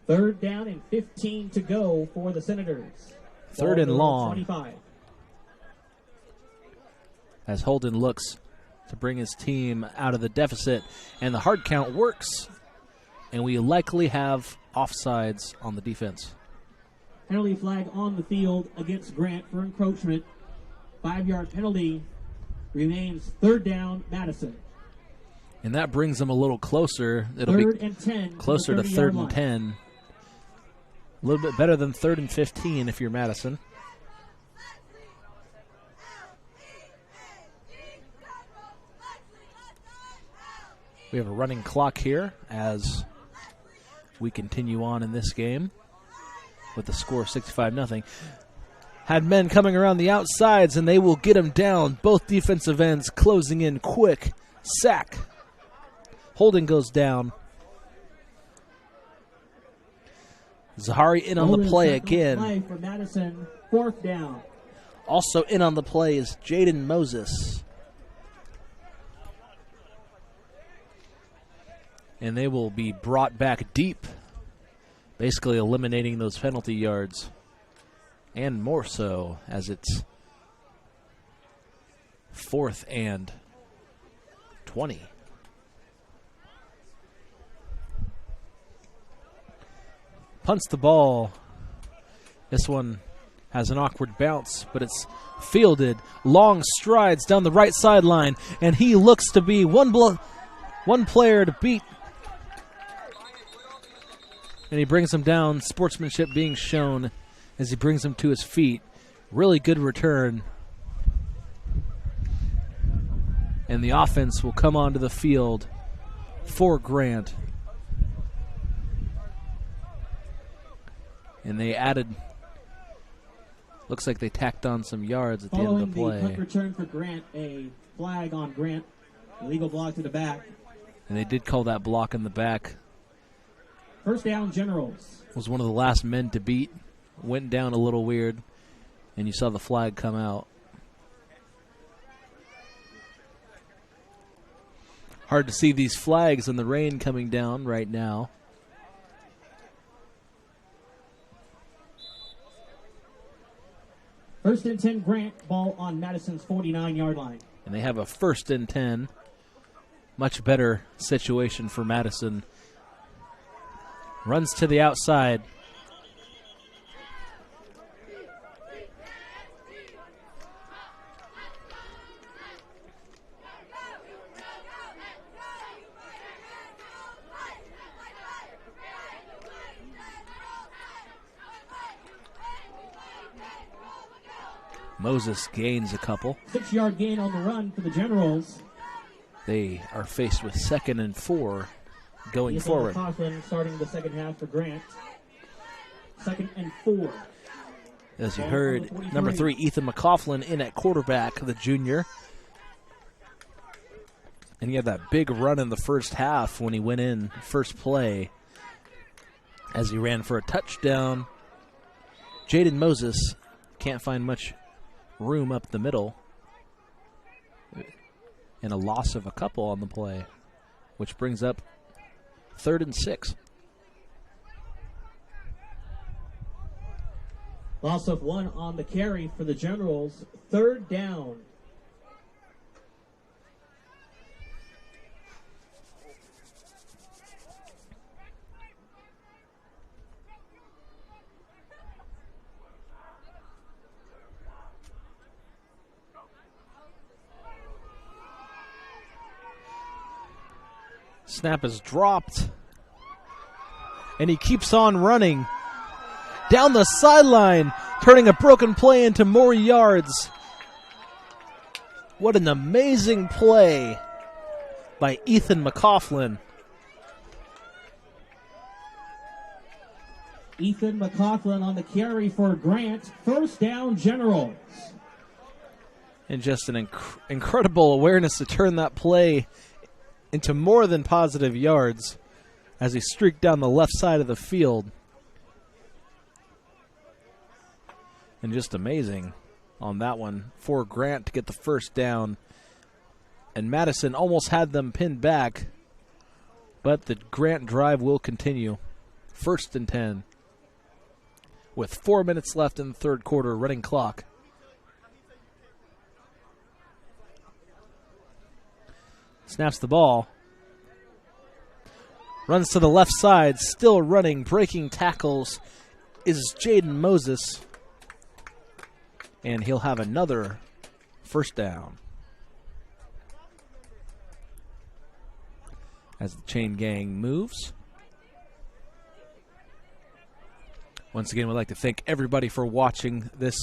3rd down and 15 to go for the Senators. Third Ball and goal long. 25. As Holden looks to bring his team out of the deficit, and the hard count works, and we likely have offsides on the defense. Penalty flag on the field against Grant for encroachment. 5-yard penalty. Remains 3rd down, Madison. And that brings them a little closer. It'll 3rd be and 10 closer to 30-yard 3rd and line. 10. A little bit better than 3rd and 15 if you're Madison. We have a running clock here as we continue on in this game with the score 65-0. Had men coming around the outsides, and they will get them down. Both defensive ends closing in quick. Sack. Holding goes down. Zahari in on the play again. Play for Madison, 4th down. Also in on the play is Jaden Moses. And they will be brought back deep, basically eliminating those penalty yards. And more so, as it's 4th and 20. Punts the ball. This one has an awkward bounce, but it's fielded. Long strides down the right sideline, and he looks to be one player to beat. And he brings him down, sportsmanship being shown as he brings him to his feet. Really good return. And the offense will come onto the field for Grant. And they added, looks like they tacked on some yards at the end of the play. Following the punt return for Grant, a flag on Grant. Illegal block to the back. And they did call that block in the back. 1st down, Generals. Was one of the last men to beat. Went down a little weird, and you saw the flag come out. Hard to see these flags in the rain coming down right now. First and 10, Grant. Ball on Madison's 49-yard line. And they have a 1st and 10. Much better situation for Madison. Runs to the outside. Moses gains a couple. 6-yard gain on the run for the Generals. They are faced with 2nd and 4 going Ethan forward. McCaughlin starting the second half for Grant. 2nd and 4. As you heard, number 3, Ethan McCaughlin in at quarterback, the junior. And he had that big run in the first half when he went in first play as he ran for a touchdown. Jaden Moses can't find much room up the middle. And a loss of a couple on the play, which brings up 3rd and 6. Loss of 1 on the carry for the Generals. 3rd down. Snap is dropped. And he keeps on running down the sideline, turning a broken play into more yards. What an amazing play by Ethan McCaughlin. Ethan McCaughlin on the carry for Grant. 1st down, Generals. And just an incredible awareness to turn that play into more than positive yards as he streaked down the left side of the field. And just amazing. on that one for Grant to get the first down. And Madison almost had them pinned back, but the Grant drive will continue. 1st and 10 with 4 minutes left in the third quarter, running clock. Snaps the ball. Runs to the left side, still running, breaking tackles is Jaden Moses. And he'll have another first down. As the chain gang moves. Once again, we'd like to thank everybody for watching this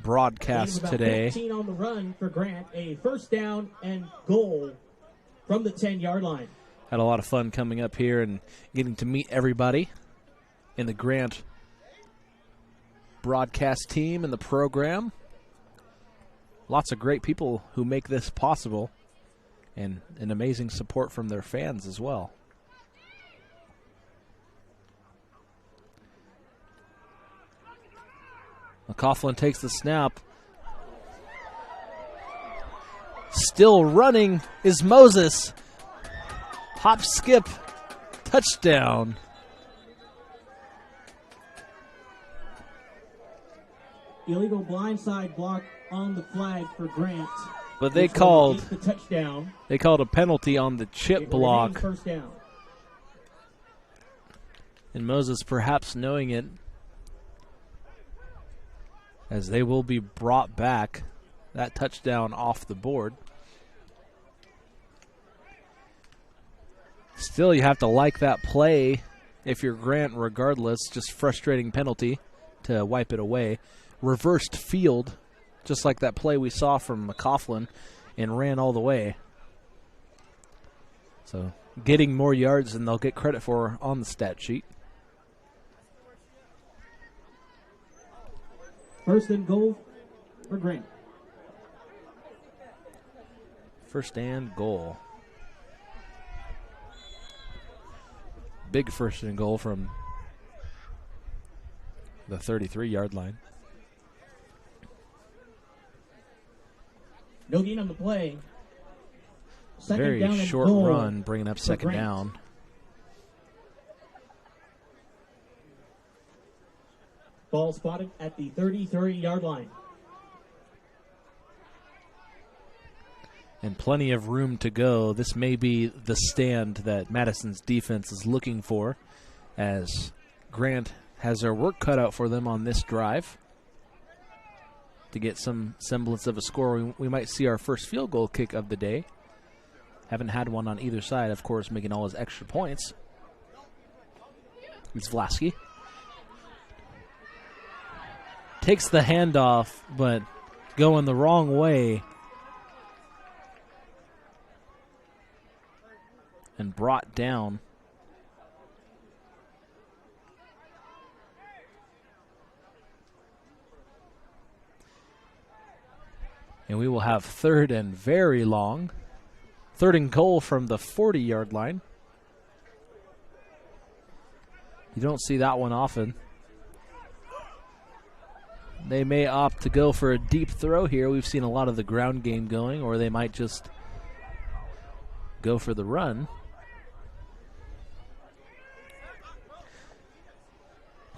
broadcast today. 15 on the run for Grant, a first down and goal from the 10-yard line. Had a lot of fun coming up here and getting to meet everybody in the Grant broadcast team and the program. Lots of great people who make this possible, and an amazing support from their fans as well. McCaughlin takes the snap. Still running is Moses. Hop, skip, touchdown. Illegal blindside block on the flag for Grant. But they called the touchdown. They called a penalty on the chip block. First down. And Moses perhaps knowing it, as they will be brought back. That touchdown off the board. Still, you have to like that play if you're Grant regardless. Just frustrating penalty to wipe it away. Reversed field, just like that play we saw from McCaughlin, and ran all the way. So getting more yards than they'll get credit for on the stat sheet. First and goal for Grant. First and goal. Big first and goal from the 33-yard line. No gain on the play. Second Very down and short goal run, bringing up second Grant. down. Ball spotted at the 33-yard line. And plenty of room to go. This may be the stand that Madison's defense is looking for, as Grant has their work cut out for them on this drive. To get some semblance of a score, we might see our first field goal kick of the day. Haven't had one on either side, of course, making all his extra points. It's Vlasky. Takes the handoff, but going the wrong way. And brought down. And we will have third and very long. Third and goal from the 40-yard line. You don't see that one often. They may opt to go for a deep throw here. We've seen a lot of the ground game going, or they might just go for the run.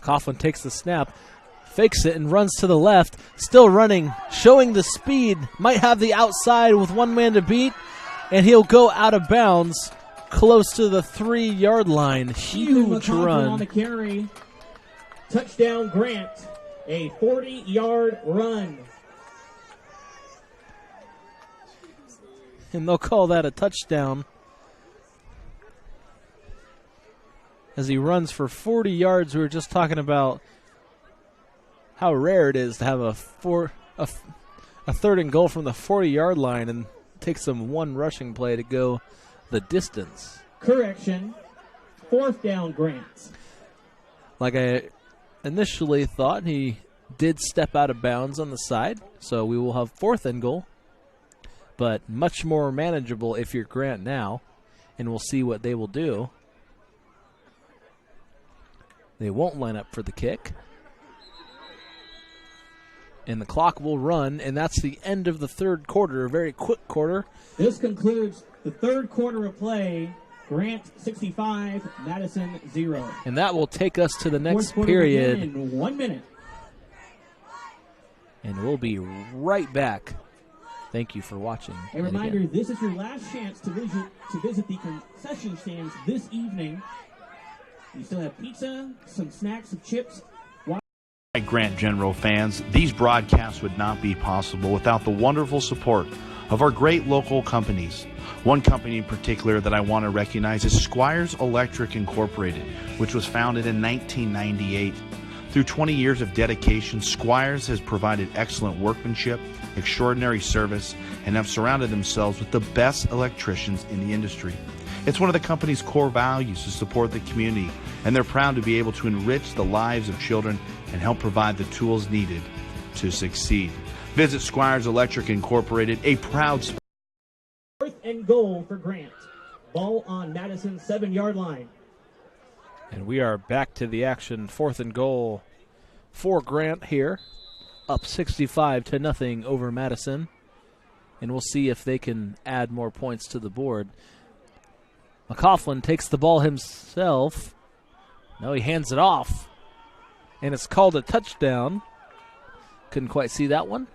Coughlin takes the snap, fakes it, and runs to the left. Still running, showing the speed. Might have the outside with one man to beat, and he'll go out of bounds close to the 3-yard line. Huge run. On the carry. Touchdown, Grant. A 40-yard run. And they'll call that a touchdown, as he runs for 40 yards. We were just talking about how rare it is to have a third and goal from the 40-yard line, and it takes them one rushing play to go the distance. Correction. Fourth down, Grant. Like I initially thought, he did step out of bounds on the side, so we will have fourth and goal, but much more manageable if you're Grant now, and we'll see what they will do. They won't line up for the kick. And the clock will run, and that's the end of the third quarter, a very quick quarter. This concludes the third quarter of play. Grant 65, Madison 0. And that will take us to the next Fourth quarter period. in 1 minute. And we'll be right back. Thank you for watching. A reminder, this is your last chance to visit the concession stands this evening. You still have pizza, some snacks, some chips. Hi, Grant General fans. These broadcasts would not be possible without the wonderful support of our great local companies. One company in particular that I want to recognize is Squires Electric Incorporated, which was founded in 1998. Through 20 years of dedication, Squires has provided excellent workmanship, extraordinary service, and have surrounded themselves with the best electricians in the industry. It's one of the company's core values to support the community, and they're proud to be able to enrich the lives of children and help provide the tools needed to succeed. Visit Squires Electric Incorporated, a proud sponsor. 4th and goal for Grant. Ball on Madison's 7-yard line. And we are back to the action. 4th and goal for Grant here. Up 65-0 over Madison. And we'll see if they can add more points to the board. McCaughlin takes the ball himself. No, he hands it off. And it's called a touchdown. Couldn't quite see that one.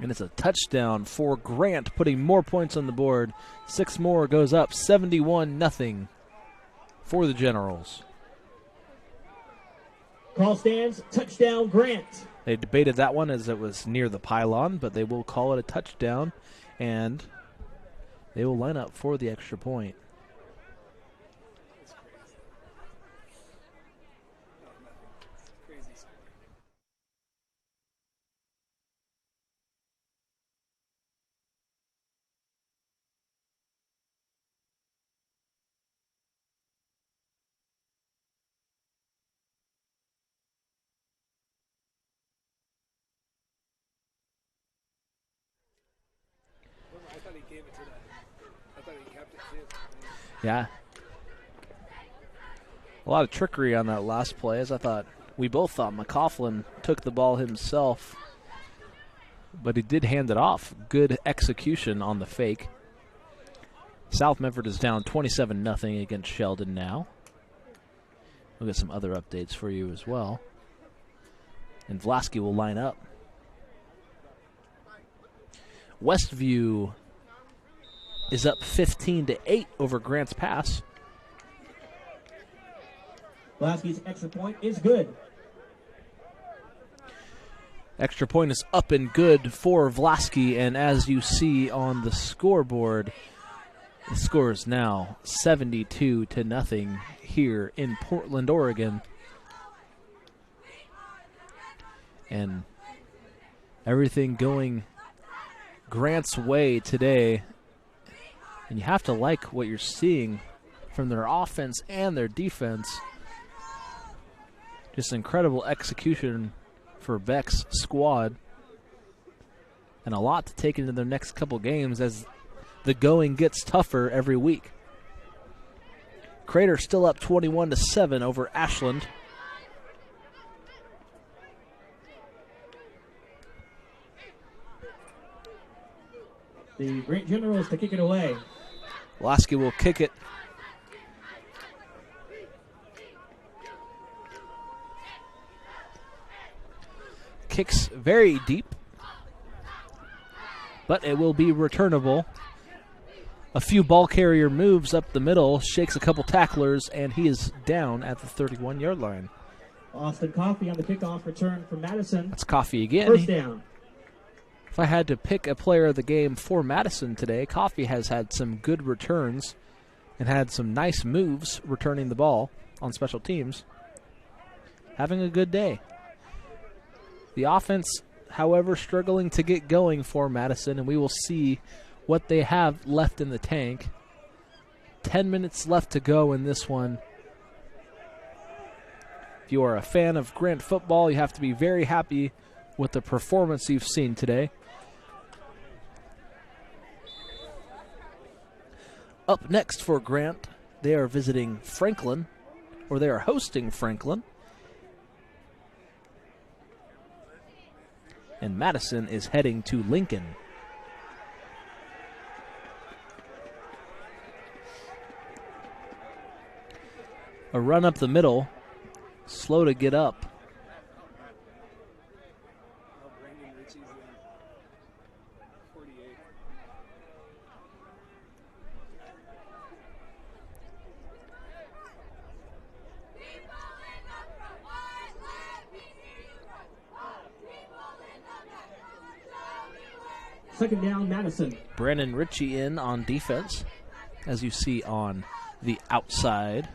And it's a touchdown for Grant, putting more points on the board. 6 more goes up, 71-0 for the Generals. Call stands, touchdown Grant. They debated that one as it was near the pylon, but they will call it a touchdown, and they will line up for the extra point. I thought he gave it to that. I thought he kept it too. Yeah. A lot of trickery on that last play, as we both thought McCaughlin took the ball himself, but he did hand it off. Good execution on the fake. South Medford is down 27-0 against Sheldon now. We'll get some other updates for you as well. And Vlasky will line up. Westview is up 15-8 over Grants Pass. Vlasky's extra point is good. Extra point is up and good for Vlasky, and as you see on the scoreboard, the score is now 72-0 here in Portland, Oregon. And everything going Grant's way today. And you have to like what you're seeing from their offense and their defense. Just incredible execution for Beck's squad. And a lot to take into their next couple games as the going gets tougher every week. Crater still up 21-7 over Ashland. The Grant Generals to kick it away. Lasky will kick it. Kicks very deep, but it will be returnable. A few ball carrier moves up the middle, shakes a couple tacklers, and he is down at the 31-yard line. Austin Coffey on the kickoff return from Madison. That's Coffey again. First down. If I had to pick a player of the game for Madison today, Coffey has had some good returns and had some nice moves returning the ball on special teams. Having a good day. The offense, however, struggling to get going for Madison, and we will see what they have left in the tank. 10 minutes left to go in this one. If you are a fan of Grant football, you have to be very happy with the performance you've seen today. Up next for Grant, they are visiting Franklin, or they are hosting Franklin. And Madison is heading to Lincoln. A run up the middle, slow to get up. Brandon Ritchie's in 48. Second down, Madison. Brandon Ritchie in on defense, as you see on the outside.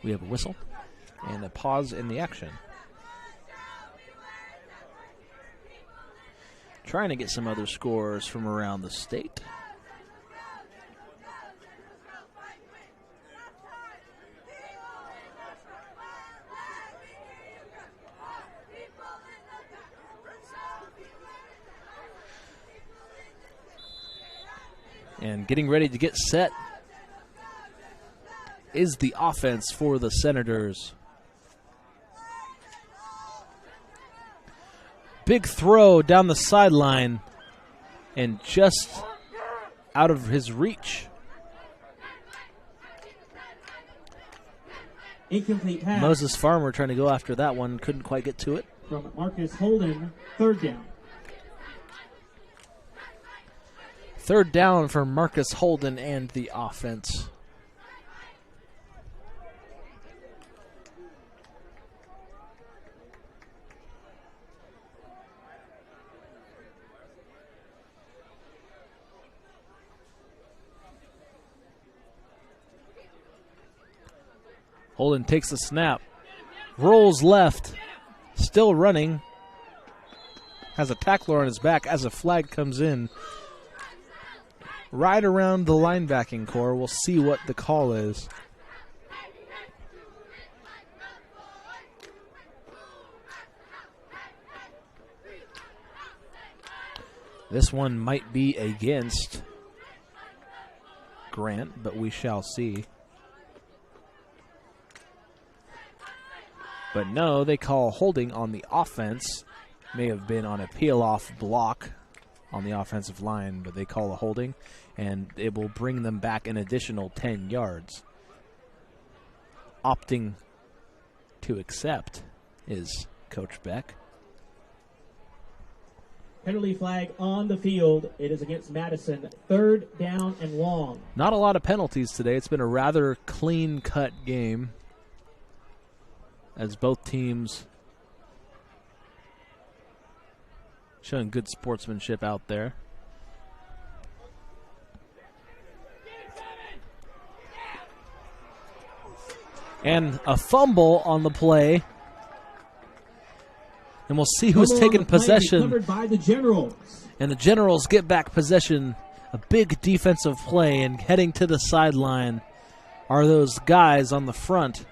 We have a whistle and a pause in the action. Trying to get some other scores from around the state. And getting ready to get set is the offense for the Senators. Big throw down the sideline and just out of his reach. Incomplete pass. Moses Farmer trying to go after that one, couldn't quite get to it. From Marcus Holden, third down. Third down for Marcus Holden and the offense. Holden takes the snap, rolls left, still running, has a tackler on his back as a flag comes in. Right around the linebacking core, we'll see what the call is. This one might be against Grant, but we shall see. But no, they call holding on the offense. May have been on a peel-off block on the offensive line, but they call a holding, and it will bring them back an additional 10 yards. Opting to accept is Coach Beck. Penalty flag on the field. It is against Madison. Third down and long. Not a lot of penalties today. It's been a rather clean-cut game, as both teams showing good sportsmanship out there. And a fumble on the play. And we'll see who's taking possession. Covered by the Generals. And the Generals get back possession. A big defensive play, and heading to the sideline are those guys on the front.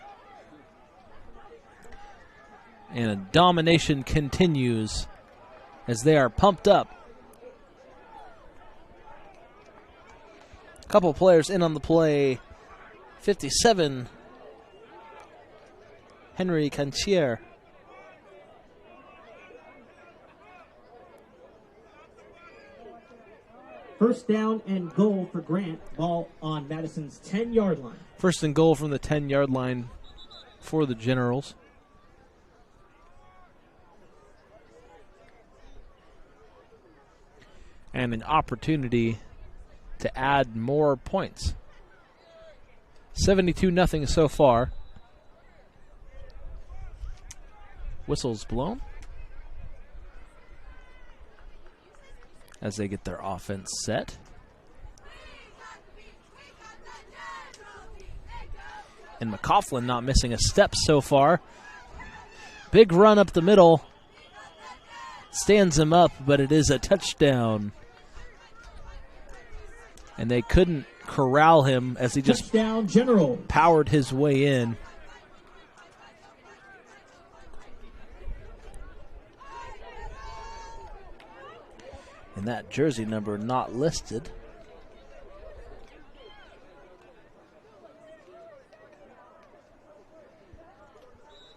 And a domination continues as they are pumped up. A couple players in on the play. 57, Henry Cantier. First down and goal for Grant. Ball on Madison's 10-yard line. First and goal from the 10-yard line for the Generals. And an opportunity to add more points. 72-0 so far. Whistles blown as they get their offense set. And McCaughlin not missing a step so far. Big run up the middle. Stands him up, but it is a touchdown. And they couldn't corral him as he just touchdown, General. Powered his way in. And that jersey number not listed.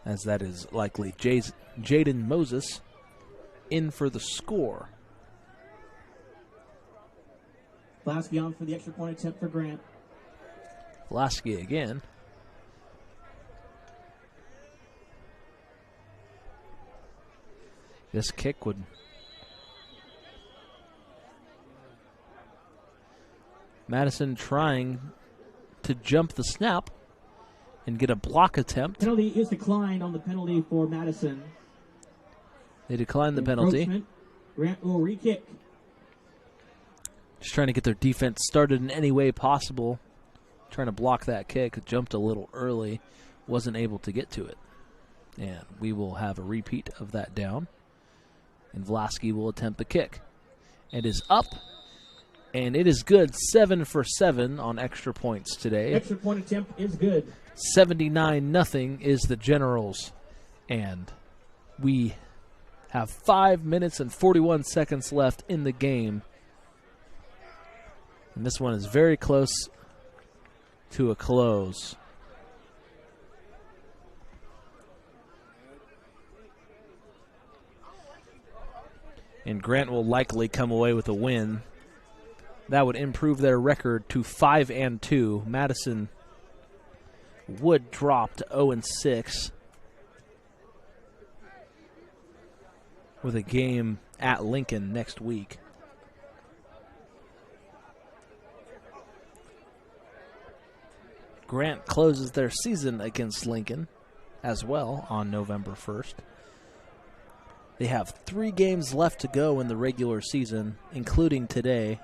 as that is likely Jaden Moses in for the score. Lasky on for the extra point attempt for Grant. Lasky again. This kick would... Madison trying to jump the snap and get a block attempt. Penalty is declined on the penalty for Madison. They declined the penalty. Encroachment. Grant will re-kick. Just trying to get their defense started in any way possible. Trying to block that kick. Jumped a little early. Wasn't able to get to it. And we will have a repeat of that down. And Vlasky will attempt the kick. It is up. And it is good. 7 for 7 on extra points today. Extra point attempt is good. 79-0 is the Generals. And we have 5 minutes and 41 seconds left in the game. And this one is very close to a close. And Grant will likely come away with a win. That would improve their record to 5-2. Madison would drop to 0-6 with a game at Lincoln next week. Grant closes their season against Lincoln as well on November 1st. They have 3 games left to go in the regular season, including today.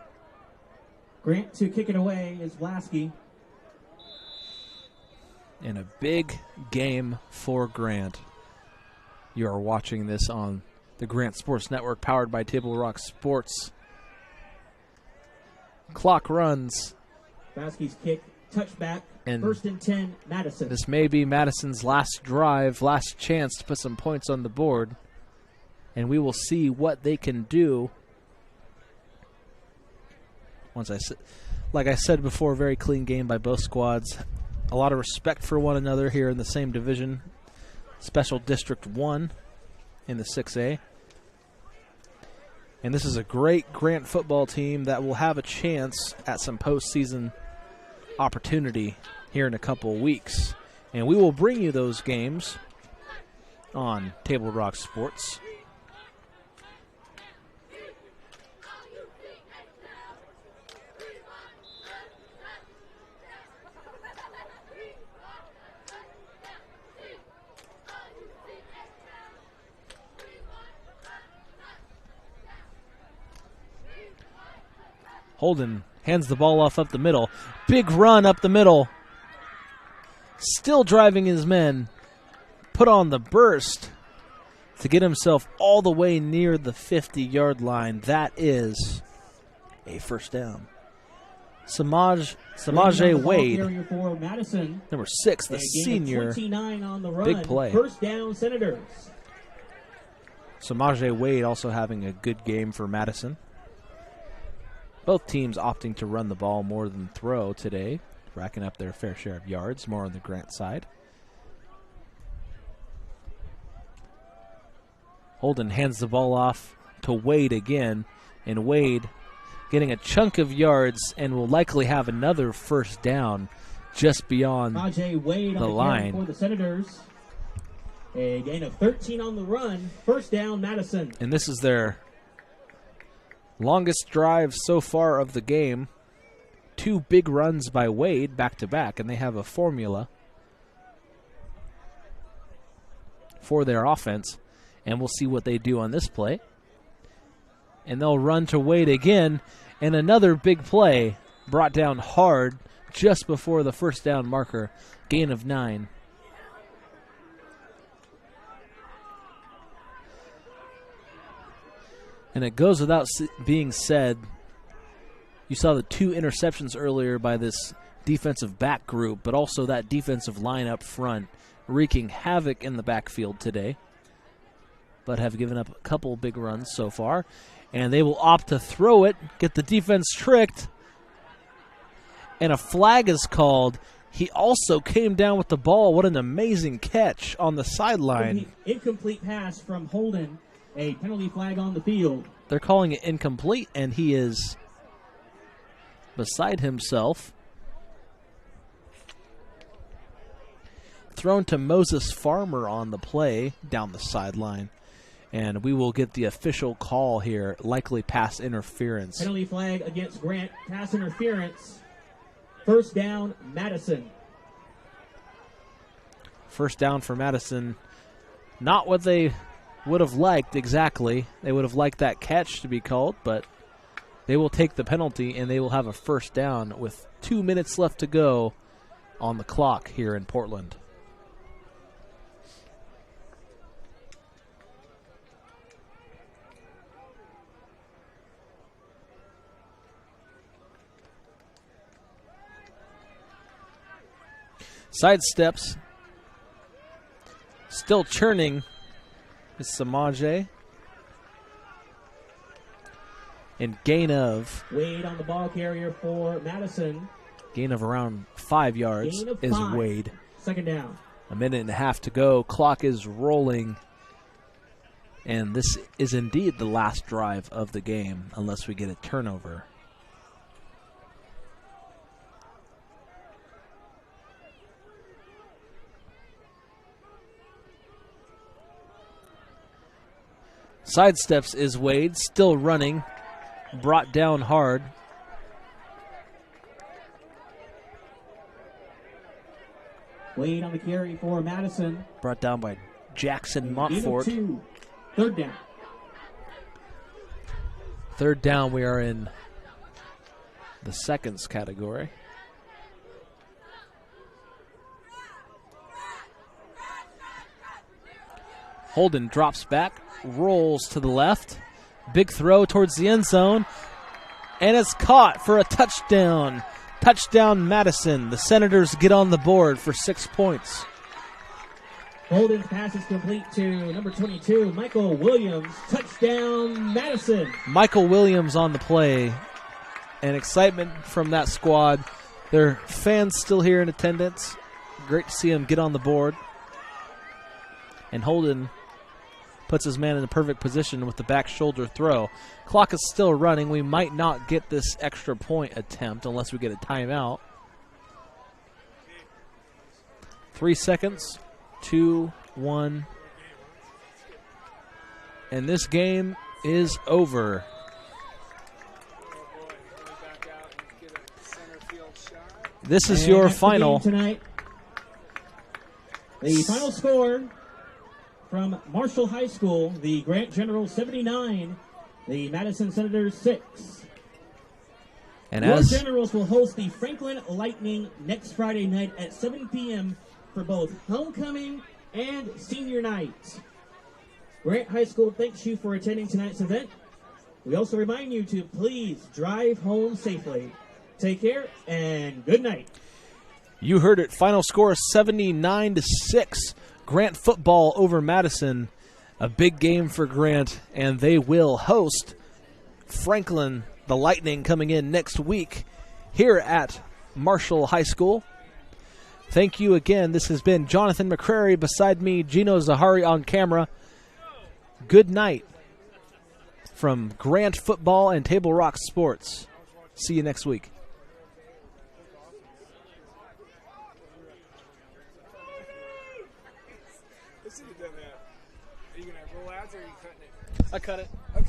Grant to kick it away is Vlasky. And a big game for Grant. You are watching this on the Grant Sports Network, powered by Table Rock Sports. Clock runs. Vlasky's kick, touchback, And 1st and 10, Madison. This may be Madison's last drive, last chance to put some points on the board. And we will see what they can do. Like I said before, very clean game by both squads. A lot of respect for one another here in the same division. Special District 1 in the 6A. And this is a great Grant football team that will have a chance at some postseason opportunity here in a couple of weeks. And we will bring you those games on Table Rock Sports. Holden hands the ball off up the middle. Big run up the middle. Still driving his men. Put on the burst to get himself all the way near the 50-yard line. That is a first down. Samaje Wade, number 6, the senior. 29 on the run. Big play. First down, Senators. Samaje Wade also having a good game for Madison. Both teams opting to run the ball more than throw today, racking up their fair share of yards, more on the Grant side. Holden hands the ball off to Wade again, and Wade getting a chunk of yards and will likely have another first down just beyond Wade the line. For the Senators. A gain of 13 on the run. First down, Madison. And this is their longest drive so far of the game. 2 big runs by Wade back-to-back, and they have a formula for their offense. And we'll see what they do on this play. And they'll run to Wade again, and another big play brought down hard just before the first down marker. Gain of 9. And it goes without being said, you saw the 2 interceptions earlier by this defensive back group, but also that defensive line up front wreaking havoc in the backfield today, but have given up a couple big runs so far. And they will opt to throw it, get the defense tricked, and a flag is called. He also came down with the ball. What an amazing catch on the sideline. Incomplete pass from Holden. A penalty flag on the field. They're calling it incomplete, and he is beside himself. Thrown to Moses Farmer on the play down the sideline. And we will get the official call here, likely pass interference. Penalty flag against Grant. Pass interference. First down, Madison. First down for Madison. Not what they would have liked exactly. They would have liked that catch to be called, but they will take the penalty, and they will have a first down with 2 minutes left to go on the clock here in Portland. Sidesteps. Still churning is Samaje. And gain of. Wade on the ball carrier for Madison. Gain of around 5 yards is 5. Wade. Second down. A minute and a half to go. Clock is rolling. And this is indeed the last drive of the game, unless we get a turnover. Sidesteps is Wade, still running, brought down hard. Wade on the carry for Madison. Brought down by Jackson Montfort. Third down. Third down, we are in the seconds category. Holden drops back, rolls to the left. Big throw towards the end zone. And it's caught for a touchdown. Touchdown, Madison. The Senators get on the board for 6 points. Holden's pass is complete to number 22, Michael Williams. Touchdown, Madison. Michael Williams on the play. And excitement from that squad. Their fans still here in attendance. Great to see them get on the board. And Holden puts his man in the perfect position with the back shoulder throw. Clock is still running. We might not get this extra point attempt unless we get a timeout. 3 seconds. 2, 1. And this game is over. This is your final. Tonight. The final score from Marshall High School, the Grant Generals 79, the Madison Senators 6. And Your as Generals will host the Franklin Lightning next Friday night at 7 p.m. for both homecoming and senior night. Grant High School thanks you for attending tonight's event. We also remind you to please drive home safely. Take care and good night. you heard it, final score 79-6. Grant football over Madison. A big game for Grant, and they will host Franklin, the Lightning, coming in next week here at Marshall High School. Thank you again. This has been Jonathan McCrary beside me, Gino Zahari on camera. Good night from Grant Football and Table Rock Sports. See you next week. Are you going to roll ads or are you cutting it? I cut it.